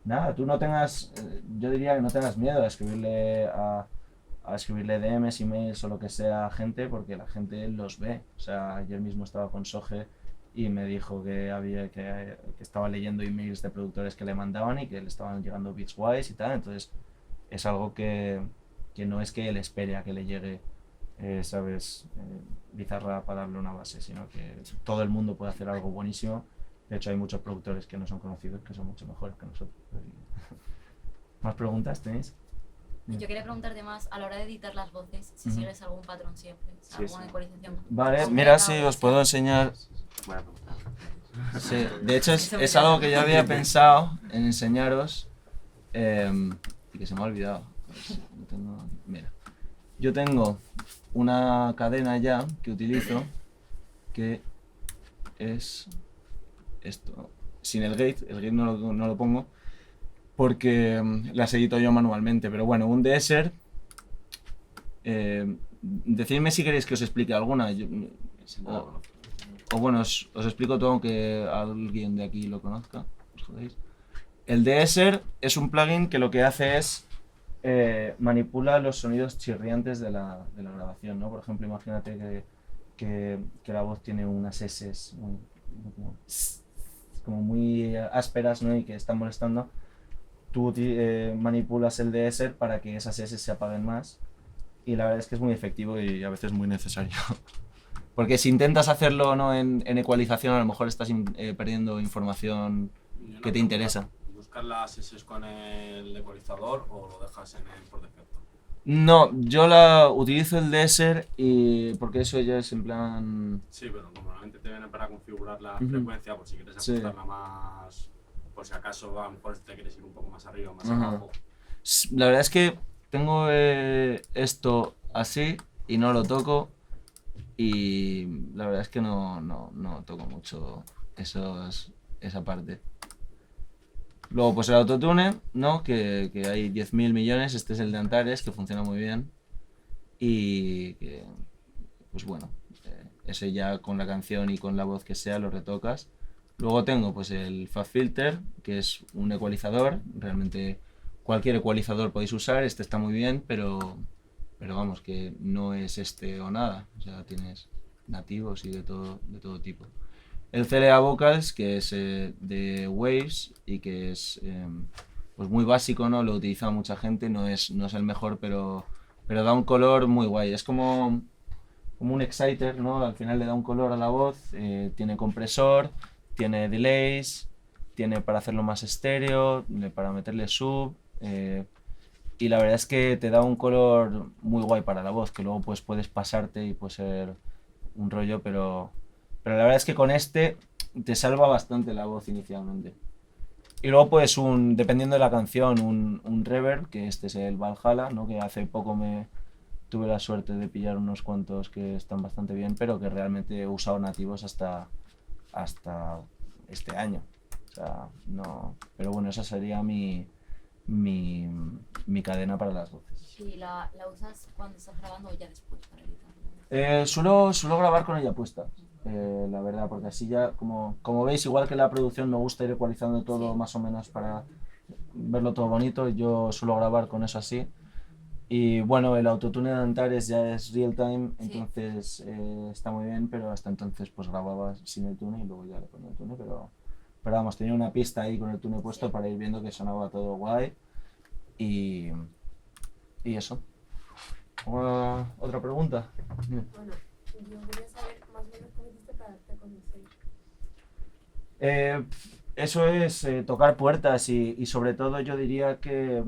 nada, tú no tengas, yo diría que no tengas miedo a escribirle DMs, emails o lo que sea a gente, porque la gente los ve. O sea, ayer mismo estaba con Soge y me dijo que estaba leyendo emails de productores que le mandaban y que le estaban llegando Beatswise y tal. Entonces, es algo que no es que él espere a que le llegue, ¿sabes? Bizarra para darle una base, sino que todo el mundo puede hacer algo buenísimo. De hecho, hay muchos productores que no son conocidos que son mucho mejores que nosotros. ¿Más preguntas tenéis? Yo quería preguntarte más, a la hora de editar las voces, si sigues algún patrón siempre, o sea, Sí, alguna sí. ecualización. Vale, concreta mira, o sí, algo os así. puedo enseñar. Buena pregunta. Sí, de hecho es algo que yo había pensado en enseñaros y que se me ha olvidado. Pues, mira, yo tengo una cadena ya que utilizo que es esto, sin el gate no lo pongo porque las edito yo manualmente, pero bueno, un deesser, decidme si queréis que os explique alguna. O bueno, os explico todo aunque alguien de aquí lo conozca, os jodéis. El deesser es un plugin que lo que hace es manipula los sonidos chirriantes de la grabación, ¿no? Por ejemplo, imagínate que la voz tiene unas S como muy ásperas, ¿no? Y que están molestando. Tú manipulas el deesser para que esas S se apaguen más y la verdad es que es muy efectivo y a veces muy necesario. Porque si intentas hacerlo, ¿no? en ecualización, a lo mejor estás perdiendo información que te interesa. ¿Buscar las S con el ecualizador o lo dejas en el por defecto? No, yo utilizo el deesser y porque eso ya es en plan... Sí, pero como normalmente te viene para configurar la Ujú. frecuencia, por si quieres Sí. ajustarla más, por si acaso a lo mejor te quieres ir un poco más arriba o más Ajá. abajo. La verdad es que tengo esto así y no lo toco y la verdad es que no toco mucho esa parte. Luego pues el autotune, ¿no? Que hay 10.000 millones, este es el de Antares, que funciona muy bien y que, pues bueno, ese ya con la canción y con la voz que sea lo retocas. Luego tengo pues el Fab Filter, que es un ecualizador, realmente cualquier ecualizador podéis usar, este está muy bien, pero vamos, que no es este o nada, o sea, tienes nativos y de todo tipo. El CLA Vocals, que es de Waves y que es pues muy básico, ¿no? Lo utiliza mucha gente, no es el mejor, pero da un color muy guay, es como un exciter, ¿no? Al final le da un color a la voz, tiene compresor, tiene delays, tiene para hacerlo más estéreo, para meterle sub, y la verdad es que te da un color muy guay para la voz, que luego pues puedes pasarte y puede ser un rollo, pero la verdad es que con este te salva bastante la voz inicialmente. Y luego pues dependiendo de la canción, un reverb, que este es el Valhalla, ¿no? Que hace poco tuve la suerte de pillar unos cuantos que están bastante bien, pero que realmente he usado nativos hasta este año. O sea, no. Pero bueno, esa sería mi cadena para las voces. ¿Y la usas cuando estás grabando o ya después para editar? Suelo grabar con ella puesta, la verdad, porque así ya, como veis, igual que la producción me gusta ir ecualizando todo más o menos para verlo todo bonito, yo suelo grabar con eso así. Y bueno, el autotune de Antares ya es real time, entonces está muy bien, pero hasta entonces pues grababa sin el tune y luego ya le ponía el tune, pero vamos, tenía una pista ahí con el tune puesto para ir viendo que sonaba todo guay y eso. ¿Otra pregunta? Bueno, yo quería saber más o menos cómo hiciste para darte a conocer. Eso es tocar puertas y sobre todo yo diría que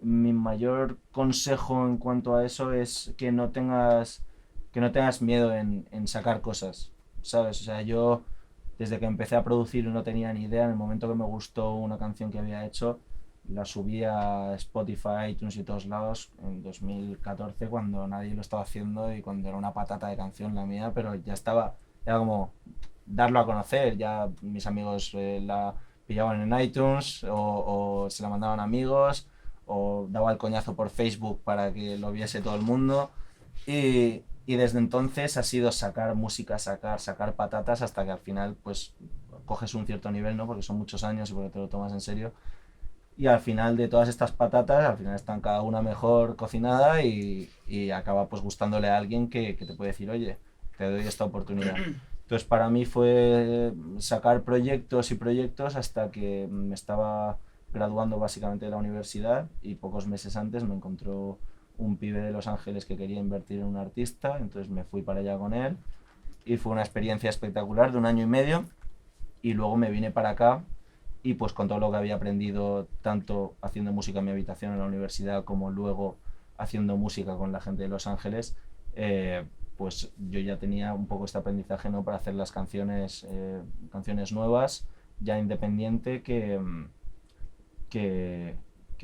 mi mayor consejo en cuanto a eso es que no tengas que no tengas miedo en sacar cosas, ¿sabes? O sea, yo desde que empecé a producir no tenía ni idea. En el momento que me gustó una canción que había hecho, la subí a Spotify, iTunes y todos lados en 2014, cuando nadie lo estaba haciendo y cuando era una patata de canción la mía, pero ya estaba, era como darlo a conocer. Ya mis amigos la pillaban en iTunes o se la mandaban a amigos o daba el coñazo por Facebook para que lo viese todo el mundo. Y desde entonces ha sido sacar música, sacar patatas, hasta que al final pues coges un cierto nivel, ¿no? Porque son muchos años y porque te lo tomas en serio. Y al final de todas estas patatas, al final están cada una mejor cocinada y acaba pues gustándole a alguien que te puede decir, oye, te doy esta oportunidad. Entonces para mí fue sacar proyectos y proyectos hasta que me estaba graduando básicamente de la universidad y pocos meses antes me encontró un pibe de Los Ángeles que quería invertir en un artista, entonces me fui para allá con él y fue una experiencia espectacular de 1 año y medio y luego me vine para acá y pues con todo lo que había aprendido tanto haciendo música en mi habitación en la universidad como luego haciendo música con la gente de Los Ángeles, pues yo ya tenía un poco este aprendizaje, ¿no? Para hacer las canciones nuevas, ya independiente, que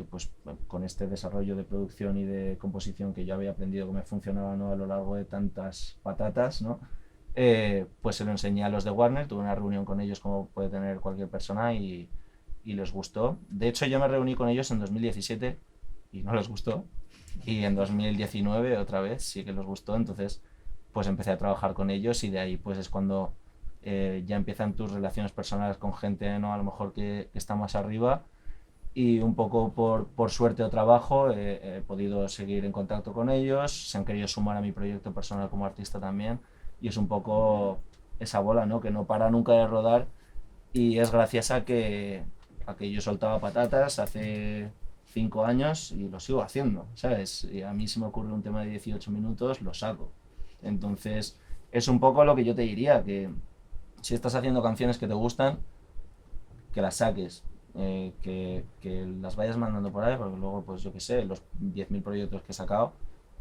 pues con este desarrollo de producción y de composición que yo había aprendido que me funcionaba, ¿no? A lo largo de tantas patatas, ¿no? Pues se lo enseñé a los de Warner, tuve una reunión con ellos como puede tener cualquier persona y les gustó. De hecho yo me reuní con ellos en 2017 y no les gustó, y en 2019 otra vez sí que les gustó, entonces pues empecé a trabajar con ellos y de ahí pues es cuando ya empiezan tus relaciones personales con gente, ¿no? A lo mejor que está más arriba, y un poco por suerte o trabajo he podido seguir en contacto con ellos, se han querido sumar a mi proyecto personal como artista también, y es un poco esa bola, ¿no? Que no para nunca de rodar, y es gracias a que yo soltaba patatas hace 5 años y lo sigo haciendo, ¿sabes? Y a mí se me ocurre un tema de 18 minutos, lo saco. Entonces es un poco lo que yo te diría, que si estás haciendo canciones que te gustan, que las saques, que las vayas mandando por ahí, porque luego pues yo qué sé, los 10.000 proyectos que he sacado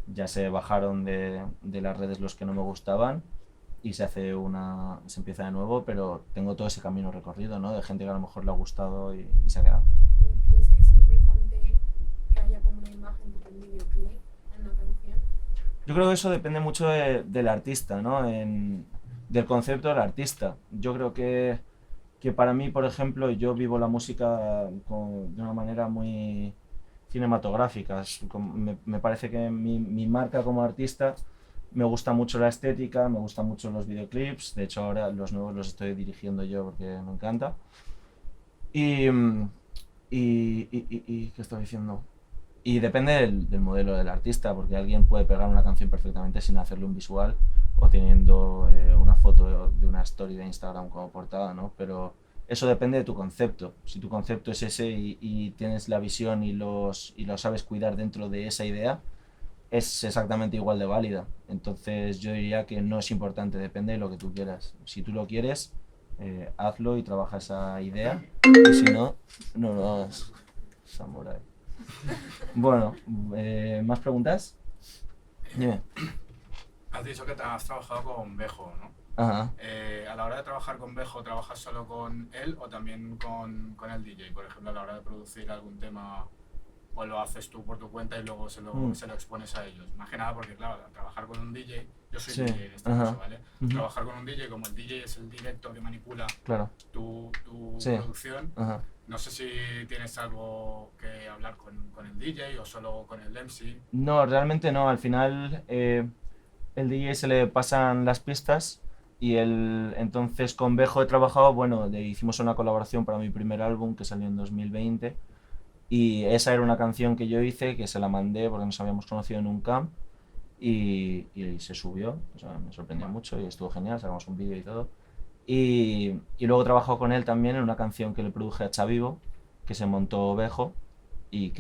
ya se bajaron de las redes los que no me gustaban y se empieza de nuevo, pero tengo todo ese camino recorrido, ¿no? De gente que a lo mejor le ha gustado y se ha quedado. ¿Crees que es importante que haya como una imagen tipo un videoclip en una canción? Yo creo que eso depende mucho del artista, ¿no? Del concepto del artista. Yo creo que para mí, por ejemplo, yo vivo la música de una manera muy cinematográfica. Me parece que mi marca como artista, me gusta mucho la estética, me gustan mucho los videoclips. De hecho ahora los nuevos los estoy dirigiendo yo porque me encanta. ¿Qué estoy diciendo? Y depende del modelo del artista, porque alguien puede pegar una canción perfectamente sin hacerle un visual o teniendo una foto de una story de Instagram como portada, ¿no? Pero eso depende de tu concepto. Si tu concepto es ese y tienes la visión y lo sabes cuidar dentro de esa idea, es exactamente igual de válida. Entonces yo diría que no es importante, depende de lo que tú quieras. Si tú lo quieres, hazlo y trabaja esa idea, y si no, no lo hagas. Samurai. Bueno, ¿más preguntas? Dime. Has dicho que has trabajado con Bejo, ¿no? Ajá. A la hora de trabajar con Bejo, ¿trabajas solo con él o también con el DJ? Por ejemplo, a la hora de producir algún tema, o lo haces tú por tu cuenta y luego se lo expones a ellos. Más que nada porque, claro, trabajar con un DJ, yo soy DJ en este caso, ¿vale? Trabajar con un DJ, como el DJ es el directo que manipula tu producción, no sé si tienes algo que hablar con el DJ o solo con el MC. No, realmente no. Al final el DJ se le pasan las pistas y entonces con Bejo he trabajado, bueno, hicimos una colaboración para mi primer álbum que salió en 2020 y esa era una canción que yo hice, que se la mandé porque nos habíamos conocido en un camp y se subió, o sea, me sorprendió mucho y estuvo genial, sacamos un vídeo y todo. Y luego he trabajado con él también en una canción que le produje a Chavivo, que se montó Bejo y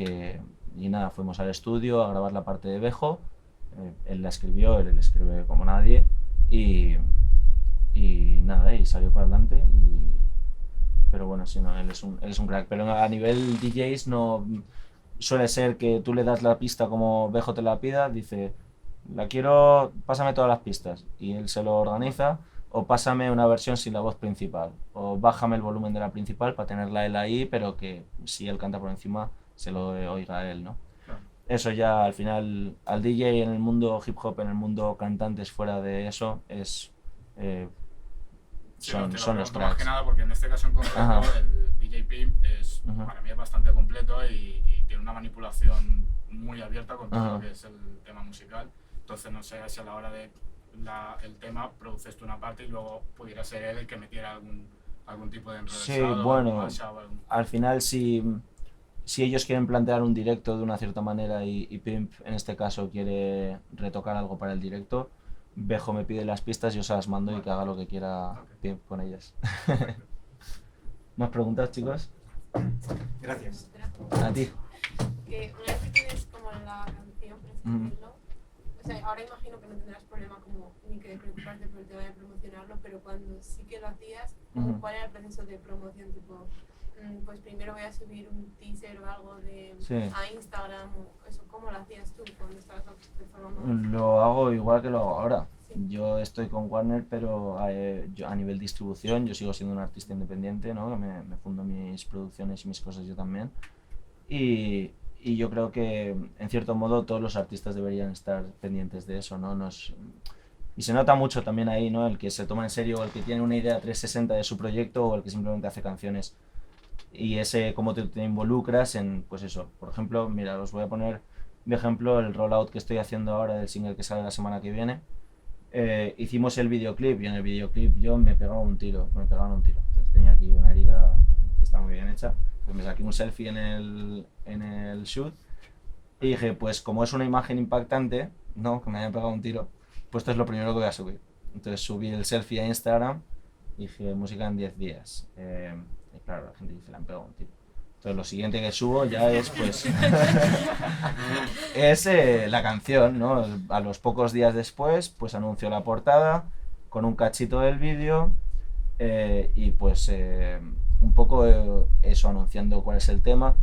nada, fuimos al estudio a grabar la parte de Bejo. Él la escribió, él escribe como nadie y nada, y salió para adelante. Pero bueno, sí, no, él es un crack. Pero a nivel DJs no suele ser que tú le das la pista como Bejo te la pida, dice la quiero, pásame todas las pistas, y él se lo organiza, o pásame una versión sin la voz principal, o bájame el volumen de la principal para tenerla él ahí, pero que si él canta por encima se lo oiga a él, ¿no? Claro. Eso ya al final, al DJ en el mundo hip hop, en el mundo cantantes fuera de eso, es... Sí, no, te lo son los pregunto más que tracks. nada porque en este caso en concreto Ajá. el DJ Pimp es, Ajá. para mí es bastante completo y tiene una manipulación muy abierta con todo Ajá. lo que es el tema musical. Entonces no sé si a la hora de el tema produces tú una parte y luego pudiera ser él el que metiera algún tipo de Sí, enrevesado, bueno, algún mashup, al final si ellos quieren plantear un directo de una cierta manera y Pimp en este caso quiere retocar algo para el directo, Bejo me pide las pistas, yo se las mando y que haga lo que quiera Ok. Pimp con ellas. ¿Más preguntas, chicos? Gracias. A ti. Que una vez que tienes como la canción, por así decirlo, o sea, ahora imagino que no tendrás problema como ni que preocuparte por el tema de promocionarlo, pero cuando sí que lo hacías, Ujú. ¿cuál era el proceso de promoción? Tipo, pues primero voy a subir un teaser o algo Sí. a Instagram, o eso, ¿cómo lo hacías tú cuando estabas performando? Lo hago igual que lo hago ahora. Sí. Yo estoy con Warner, pero yo, a nivel distribución, yo sigo siendo un artista independiente, ¿no? Que me fundo mis producciones y mis cosas yo también. Y yo creo que, en cierto modo, todos los artistas deberían estar pendientes de eso, ¿no? Y se nota mucho también ahí, ¿no? El que se toma en serio, o el que tiene una idea 360 de su proyecto, o el que simplemente hace canciones. Y ese, cómo te involucras en, pues eso. Por ejemplo, mira, os voy a poner de ejemplo el rollout que estoy haciendo ahora del single que sale la semana que viene. Hicimos el videoclip y en el videoclip yo me pegaban un tiro. Entonces tenía aquí una herida que está muy bien hecha. Pues me saqué un selfie en el shoot y dije, pues como es una imagen impactante, no, que me hayan pegado un tiro, pues esto es lo primero que voy a subir. Entonces subí el selfie a Instagram y dije, música en 10 días. Y claro, la gente dice, le han pegado un tiro. Entonces lo siguiente que subo ya es pues es la canción, ¿no? A los pocos días después pues anuncio la portada con un cachito del vídeo y pues un poco eso, anunciando cuál es el tema.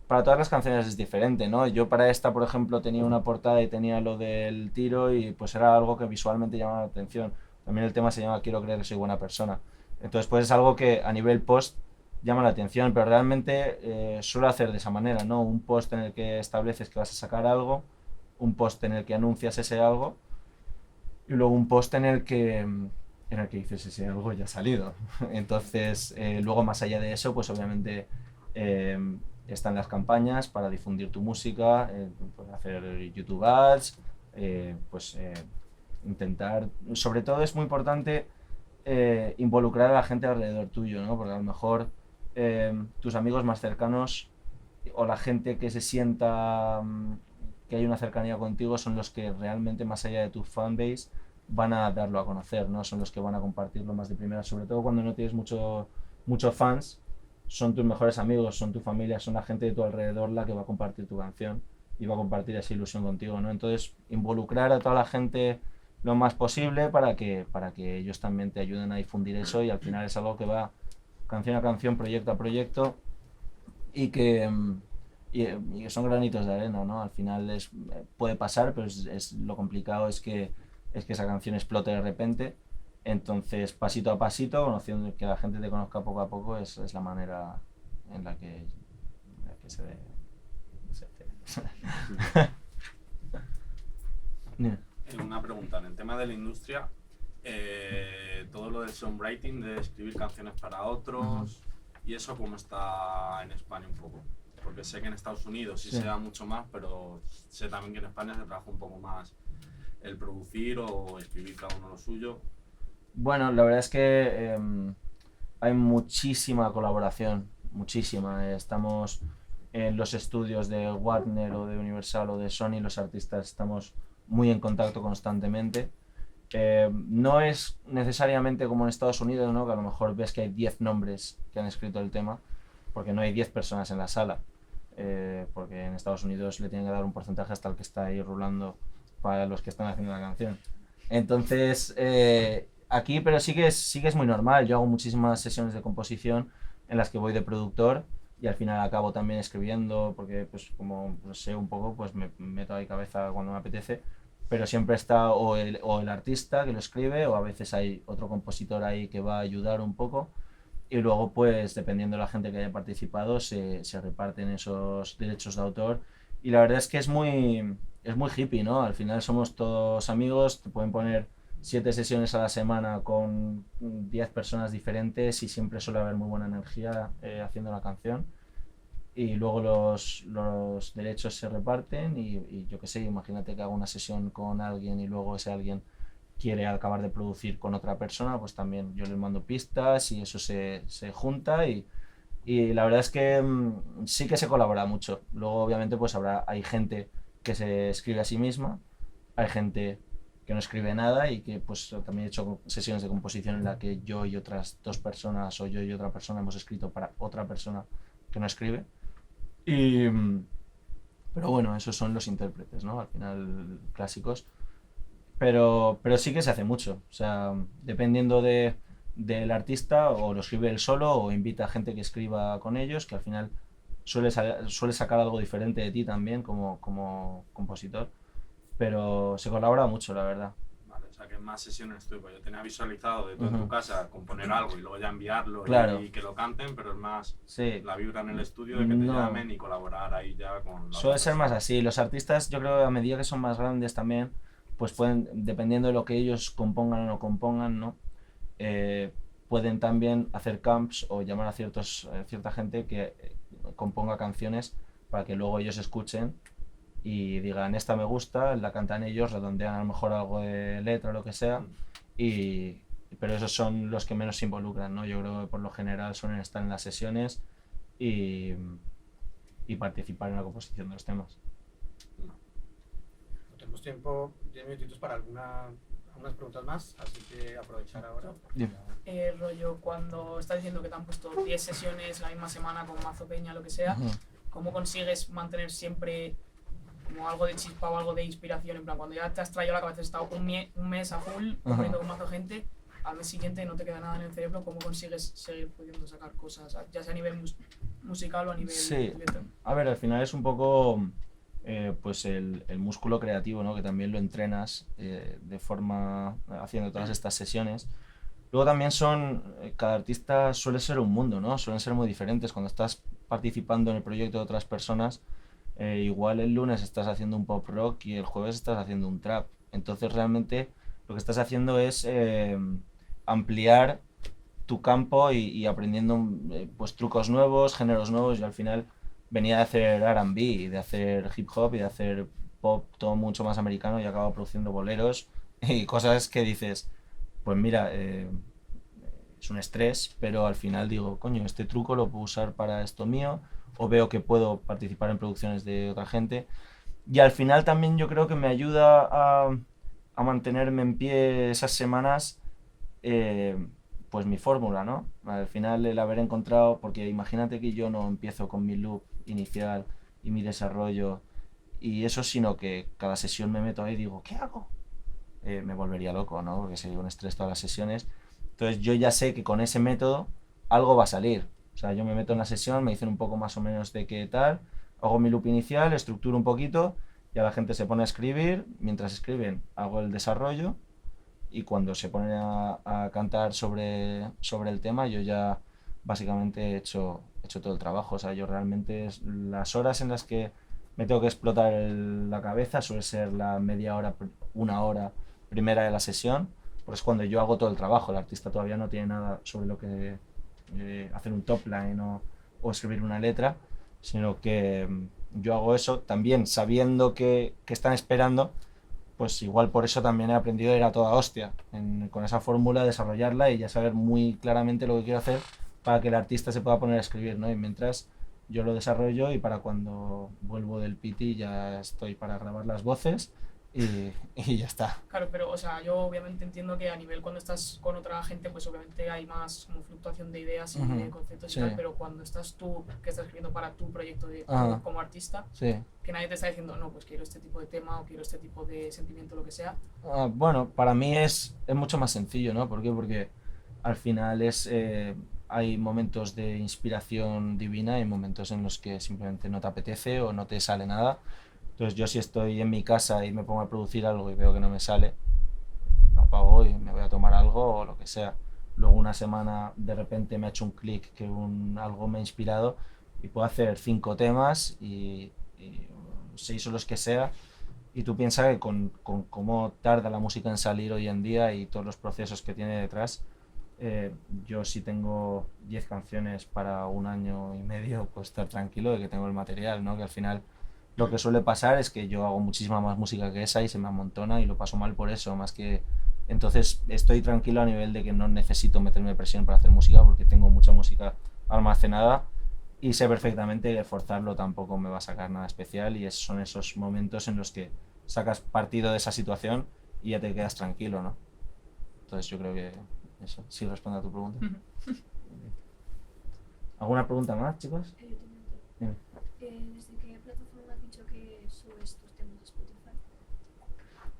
Para todas las canciones es diferente, ¿no? Yo para esta, por ejemplo, tenía una portada y tenía lo del tiro y pues era algo que visualmente llamaba la atención. También el tema se llama Quiero creer que soy buena persona. Entonces pues es algo que a nivel post llama la atención, pero realmente suelo hacer de esa manera, ¿no? Un post en el que estableces que vas a sacar algo, un post en el que anuncias ese algo y luego un post en el que dices ese algo ya ha salido. Entonces, luego más allá de eso, pues obviamente están las campañas para difundir tu música, pues hacer YouTube Ads, intentar, sobre todo es muy importante involucrar a la gente alrededor tuyo, ¿no? Porque a lo mejor tus amigos más cercanos o la gente que se sienta que hay una cercanía contigo son los que realmente, más allá de tu fanbase, van a darlo a conocer, ¿no? Son los que van a compartirlo más de primera, sobre todo cuando no tienes muchos fans, son tus mejores amigos, son tu familia, son la gente de tu alrededor la que va a compartir tu canción y va a compartir esa ilusión contigo, ¿no? Entonces, involucrar a toda la gente lo más posible para que ellos también te ayuden a difundir eso y al final es algo que va canción a canción, proyecto a proyecto y que son granitos de arena, ¿no? Al final puede pasar, pero lo complicado es que esa canción explote de repente. Entonces, pasito a pasito, conociendo que la gente te conozca poco a poco, es la manera en la que se debe. Una pregunta, en el tema de la industria, todo lo del songwriting, de escribir canciones para otros, y eso cómo está en España un poco. Porque sé que en Estados Unidos sí se da mucho más, pero sé también que en España se trabaja un poco más el producir o escribir cada uno lo suyo. Bueno, la verdad es que hay muchísima colaboración, muchísima. Estamos en los estudios de Warner o de Universal o de Sony, los artistas estamos muy en contacto constantemente. No es necesariamente como en Estados Unidos, ¿no? Que a lo mejor ves que hay 10 nombres que han escrito el tema, porque no hay 10 personas en la sala. Porque en Estados Unidos le tienen que dar un porcentaje hasta el que está ahí rulando para los que están haciendo la canción. Entonces, aquí, pero sí que es muy normal. Yo hago muchísimas sesiones de composición en las que voy de productor y al final acabo también escribiendo porque pues como sé un poco pues me meto ahí cabeza cuando me apetece, pero siempre está o el artista que lo escribe o a veces hay otro compositor ahí que va a ayudar un poco y luego pues dependiendo de la gente que haya participado se reparten esos derechos de autor y la verdad es que es muy hippie, ¿no? Al final somos todos amigos, te pueden poner 7 sesiones a la semana con 10 personas diferentes y siempre suele haber muy buena energía haciendo la canción. Y luego los derechos se reparten y yo qué sé, imagínate que hago una sesión con alguien y luego ese alguien quiere acabar de producir con otra persona, pues también yo les mando pistas y eso se junta y la verdad es que sí que se colabora mucho. Luego obviamente pues hay gente que se escribe a sí misma, hay gente que no escribe nada y que pues también he hecho sesiones de composición en la que yo y otras 2 personas o yo y otra persona hemos escrito para otra persona que no escribe. Pero bueno, esos son los intérpretes, ¿no? Al final clásicos. Pero sí que se hace mucho. O sea, dependiendo del artista, o lo escribe él solo o invita a gente que escriba con ellos, que al final suele sacar algo diferente de ti también como compositor. Pero se colabora mucho, la verdad. Vale, o sea que más sesiones tú, pues yo tenía visualizado de tú en tu casa componer algo y luego ya enviarlo Claro. y que lo canten, pero es más Sí. la vibra en el estudio de que te No. llamen y colaborar ahí ya con la Suele otra ser más persona. así. Los artistas, yo creo que a medida que son más grandes también, pues pueden, dependiendo de lo que ellos compongan o no compongan, ¿no? Pueden también hacer camps o llamar a cierta gente que componga canciones para que luego ellos escuchen y digan, esta me gusta, la cantan ellos, redondean a lo mejor algo de letra o lo que sea, pero esos son los que menos se involucran, ¿no? Yo creo que por lo general suelen estar en las sesiones y participar en la composición de los temas. Tenemos tiempo, 10 minutitos para algunas preguntas más, así que aprovechar ahora. Rollo, cuando estás diciendo que te han puesto 10 sesiones la misma semana con mazo peña, lo que sea, ¿cómo consigues mantener siempre como algo de chispa o algo de inspiración? En plan, cuando ya te has traído la cabeza, has estado un mes a full, componiendo con mazo gente, al mes siguiente no te queda nada en el cerebro, ¿cómo consigues seguir pudiendo sacar cosas, ya sea a nivel musical o a nivel letra? A ver, al final es un poco pues el músculo creativo, ¿no? Que también lo entrenas de forma haciendo todas estas sesiones. Luego también cada artista suele ser un mundo, ¿no? Suelen ser muy diferentes. Cuando estás participando en el proyecto de otras personas, igual el lunes estás haciendo un pop rock y el jueves estás haciendo un trap. Entonces realmente lo que estás haciendo es ampliar tu campo y aprendiendo pues trucos nuevos, géneros nuevos y al final venía de hacer R&B, de hacer hip hop y de hacer pop todo mucho más americano y acabo produciendo boleros y cosas que dices, pues mira, es un estrés, pero al final digo, coño, este truco lo puedo usar para esto mío o veo que puedo participar en producciones de otra gente y al final también yo creo que me ayuda a mantenerme en pie esas semanas pues mi fórmula, ¿no? Al final el haber encontrado, porque imagínate que yo no empiezo con mi loop inicial y mi desarrollo y eso, sino que cada sesión me meto ahí y digo, ¿qué hago? Me volvería loco, ¿no? Porque sería un estrés todas las sesiones. Entonces yo ya sé que con ese método algo va a salir. O sea, yo me meto en la sesión, me dicen un poco más o menos de qué tal, hago mi loop inicial, estructuro un poquito, ya la gente se pone a escribir, mientras escriben hago el desarrollo y cuando se ponen a cantar sobre el tema yo ya básicamente he hecho todo el trabajo. O sea, yo realmente las horas en las que me tengo que explotar la cabeza suele ser la media hora, 1 hora primera de la sesión, pues es cuando yo hago todo el trabajo. El artista todavía no tiene nada sobre lo que hacer un top line o escribir una letra, sino que yo hago eso también sabiendo que están esperando. Pues igual por eso también he aprendido a ir a toda hostia, con esa fórmula, desarrollarla y ya saber muy claramente lo que quiero hacer para que el artista se pueda poner a escribir, ¿no? Y mientras yo lo desarrollo y para cuando vuelvo del piti ya estoy para grabar las voces y ya está. Claro, pero o sea, yo obviamente entiendo que a nivel cuando estás con otra gente, pues obviamente hay más como fluctuación de ideas y de conceptos y tal, pero cuando estás tú, que estás escribiendo para tu proyecto como artista, que nadie te está diciendo, no, pues quiero este tipo de tema o quiero este tipo de sentimiento, lo que sea. Bueno, para mí es mucho más sencillo, ¿no? ¿Por qué? Porque al final hay momentos de inspiración divina y momentos en los que simplemente no te apetece o no te sale nada. Entonces yo si estoy en mi casa y me pongo a producir algo y veo que no me sale, lo apago y me voy a tomar algo o lo que sea. Luego una semana de repente me ha hecho un clic que algo me ha inspirado y puedo hacer 5 temas y 6 o los que sea. Y tú piensas que con cómo tarda la música en salir hoy en día y todos los procesos que tiene detrás, yo si tengo 10 canciones para 1 año y medio, pues estar tranquilo de que tengo el material, ¿no? Que al final lo que suele pasar es que yo hago muchísima más música que esa y se me amontona y lo paso mal por eso, más que... Entonces estoy tranquilo a nivel de que no necesito meterme presión para hacer música porque tengo mucha música almacenada y sé perfectamente que forzarlo tampoco me va a sacar nada especial y son esos momentos en los que sacas partido de esa situación y ya te quedas tranquilo, ¿no? Entonces yo creo que eso, sí responde a tu pregunta. ¿Alguna pregunta más, chicos? ¿Desde qué plataforma has dicho que subes tus temas a Spotify?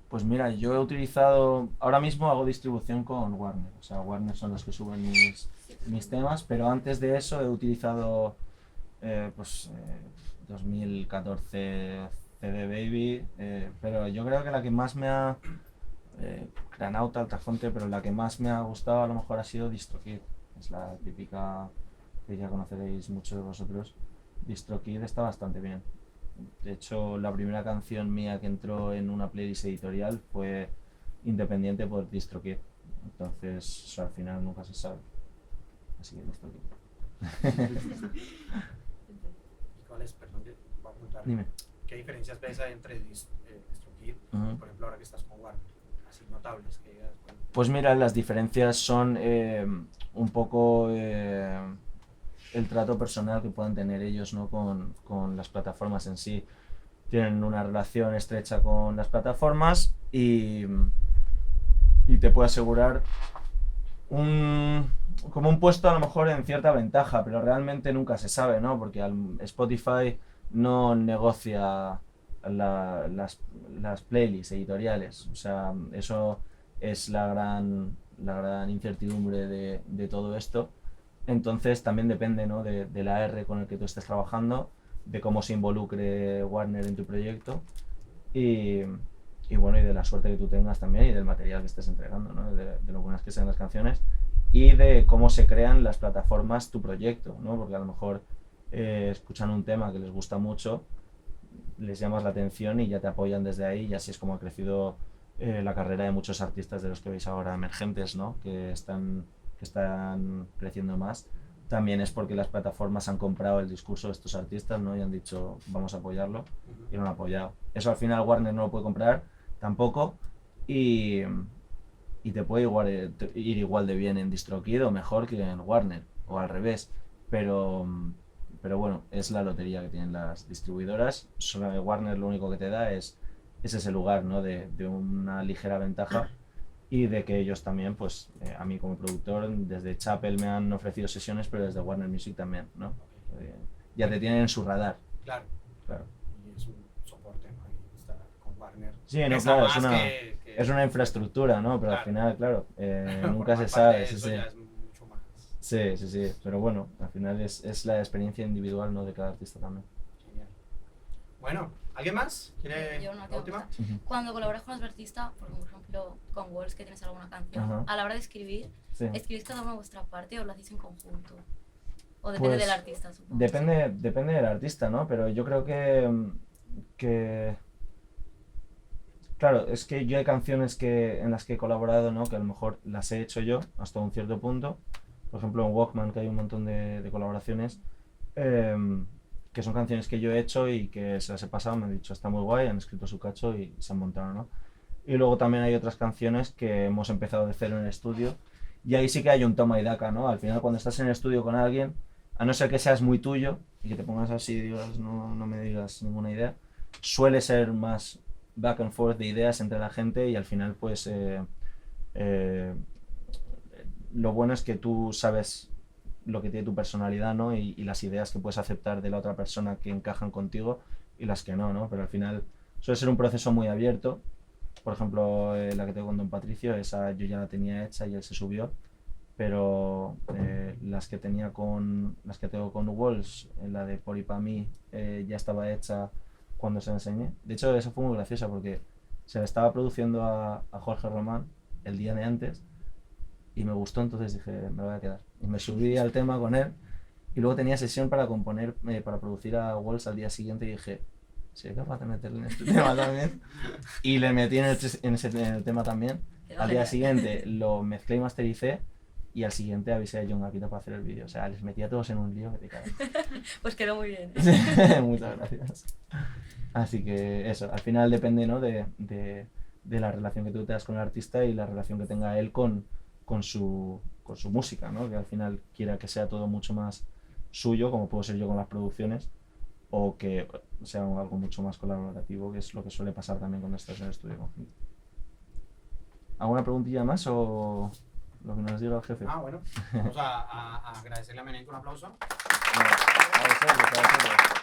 Pues mira, yo he utilizado, ahora mismo hago distribución con Warner, o sea, Warner son los que suben mis temas, pero antes de eso he utilizado 2014 CD Baby, pero yo creo que la que más me ha, Granauta, Altafonte, pero la que más me ha gustado a lo mejor ha sido DistroKid, es la típica que ya conoceréis muchos de vosotros. DistroKid está bastante bien. De hecho, la primera canción mía que entró en una playlist editorial fue independiente por DistroKid. Entonces, eso al final nunca se sabe. Así que DistroKid. ¿Y cuál es, perdón, que voy a preguntar? Dime. ¿Qué diferencias ves entre DistroKid y, por ejemplo, ahora que estás con Warner? Así notables que digas, bueno. Pues mira, las diferencias son un poco el trato personal que puedan tener ellos, ¿no? con las plataformas en sí. Tienen una relación estrecha con las plataformas y te puedo asegurar como un puesto a lo mejor en cierta ventaja, pero realmente nunca se sabe, ¿no? Porque Spotify no negocia las playlists editoriales, o sea, eso es la gran incertidumbre de todo esto. Entonces también depende, ¿no? del AR con el que tú estés trabajando, de cómo se involucre Warner en tu proyecto y bueno, y de la suerte que tú tengas también y del material que estés entregando, ¿no? de lo buenas que sean las canciones y de cómo se crean las plataformas tu proyecto, ¿no? Porque a lo mejor escuchan un tema que les gusta mucho, les llamas la atención y ya te apoyan desde ahí y así es como ha crecido la carrera de muchos artistas de los que veis ahora emergentes, ¿no? que están creciendo más. También es porque las plataformas han comprado el discurso de estos artistas, ¿no? Y han dicho vamos a apoyarlo y lo han apoyado. Eso al final Warner no lo puede comprar tampoco y te puede ir igual de bien en DistroKid o mejor que en Warner o al revés, pero bueno, es la lotería que tienen las distribuidoras. Solo Warner lo único que te da es ese lugar, ¿no? de una ligera ventaja y de que ellos también, pues a mí como productor, desde Chapel me han ofrecido sesiones, pero desde Warner Music también, ¿no? Ya te tienen en su radar. Claro. Claro. Y es un soporte, ¿no? Y estar con Warner. Sí, no, claro, es una infraestructura, ¿no? Pero claro. al final, claro, nunca se sabe. Eso ya es mucho más. Sí, pero bueno, al final es la experiencia individual, ¿no? De cada artista también. Genial. Bueno, ¿alguien más? ¿Quiere Yo una la última? Cuando colaboras con otro artista, por ejemplo con Walls, que tienes alguna canción, Ajá. a la hora de escribir, Sí. ¿escribís cada uno a vuestra parte o lo hacéis en conjunto? O depende Pues, del artista, supongo. Depende del artista, ¿no? Pero yo creo que claro, es que yo hay canciones en las que he colaborado, ¿no? Que a lo mejor las he hecho yo hasta un cierto punto. Por ejemplo, en Walkman, que hay un montón de colaboraciones, que son canciones que yo he hecho y que se las he pasado, me han dicho está muy guay, han escrito su cacho y se han montado, ¿no? Y luego también hay otras canciones que hemos empezado de cero en el estudio y ahí sí que hay un toma y daca, ¿no? Al final cuando estás en el estudio con alguien, a no ser que seas muy tuyo y que te pongas así y digas no me digas ninguna idea, suele ser más back and forth de ideas entre la gente y al final pues lo bueno es que tú sabes lo que tiene tu personalidad, ¿no? Y las ideas que puedes aceptar de la otra persona que encajan contigo y las que no, ¿no? Pero al final suele ser un proceso muy abierto. Por ejemplo, la que tengo con Don Patricio, esa yo ya la tenía hecha y él se subió, pero las que tengo con Walls, la de Por y Pa' mí, ya estaba hecha cuando se la enseñé. De hecho, eso fue muy graciosa porque se la estaba produciendo a Jorge Román el día de antes y me gustó, entonces dije, me voy a quedar. Y me subí al tema con él y luego tenía sesión para componer, para producir a Walls al día siguiente y dije, ¿soy capaz de meterle en este tema también? Y le metí en el tema también. Al día siguiente lo mezclé y mastericé y al siguiente avisé a John Gapita para hacer el vídeo. O sea, les metí a todos en un lío que te cagas. Pues quedó muy bien. Muchas gracias. Así que eso, al final depende, ¿no? de la relación que tú tengas con el artista y la relación que tenga él con su música, ¿no? Que al final quiera que sea todo mucho más suyo, como puedo ser yo con las producciones, o que sea algo mucho más colaborativo, que es lo que suele pasar también cuando estás en el estudio con gente. ¿Alguna preguntilla más o lo que nos diga el jefe? Bueno, vamos a agradecerle a Menéndez un aplauso. A vosotros.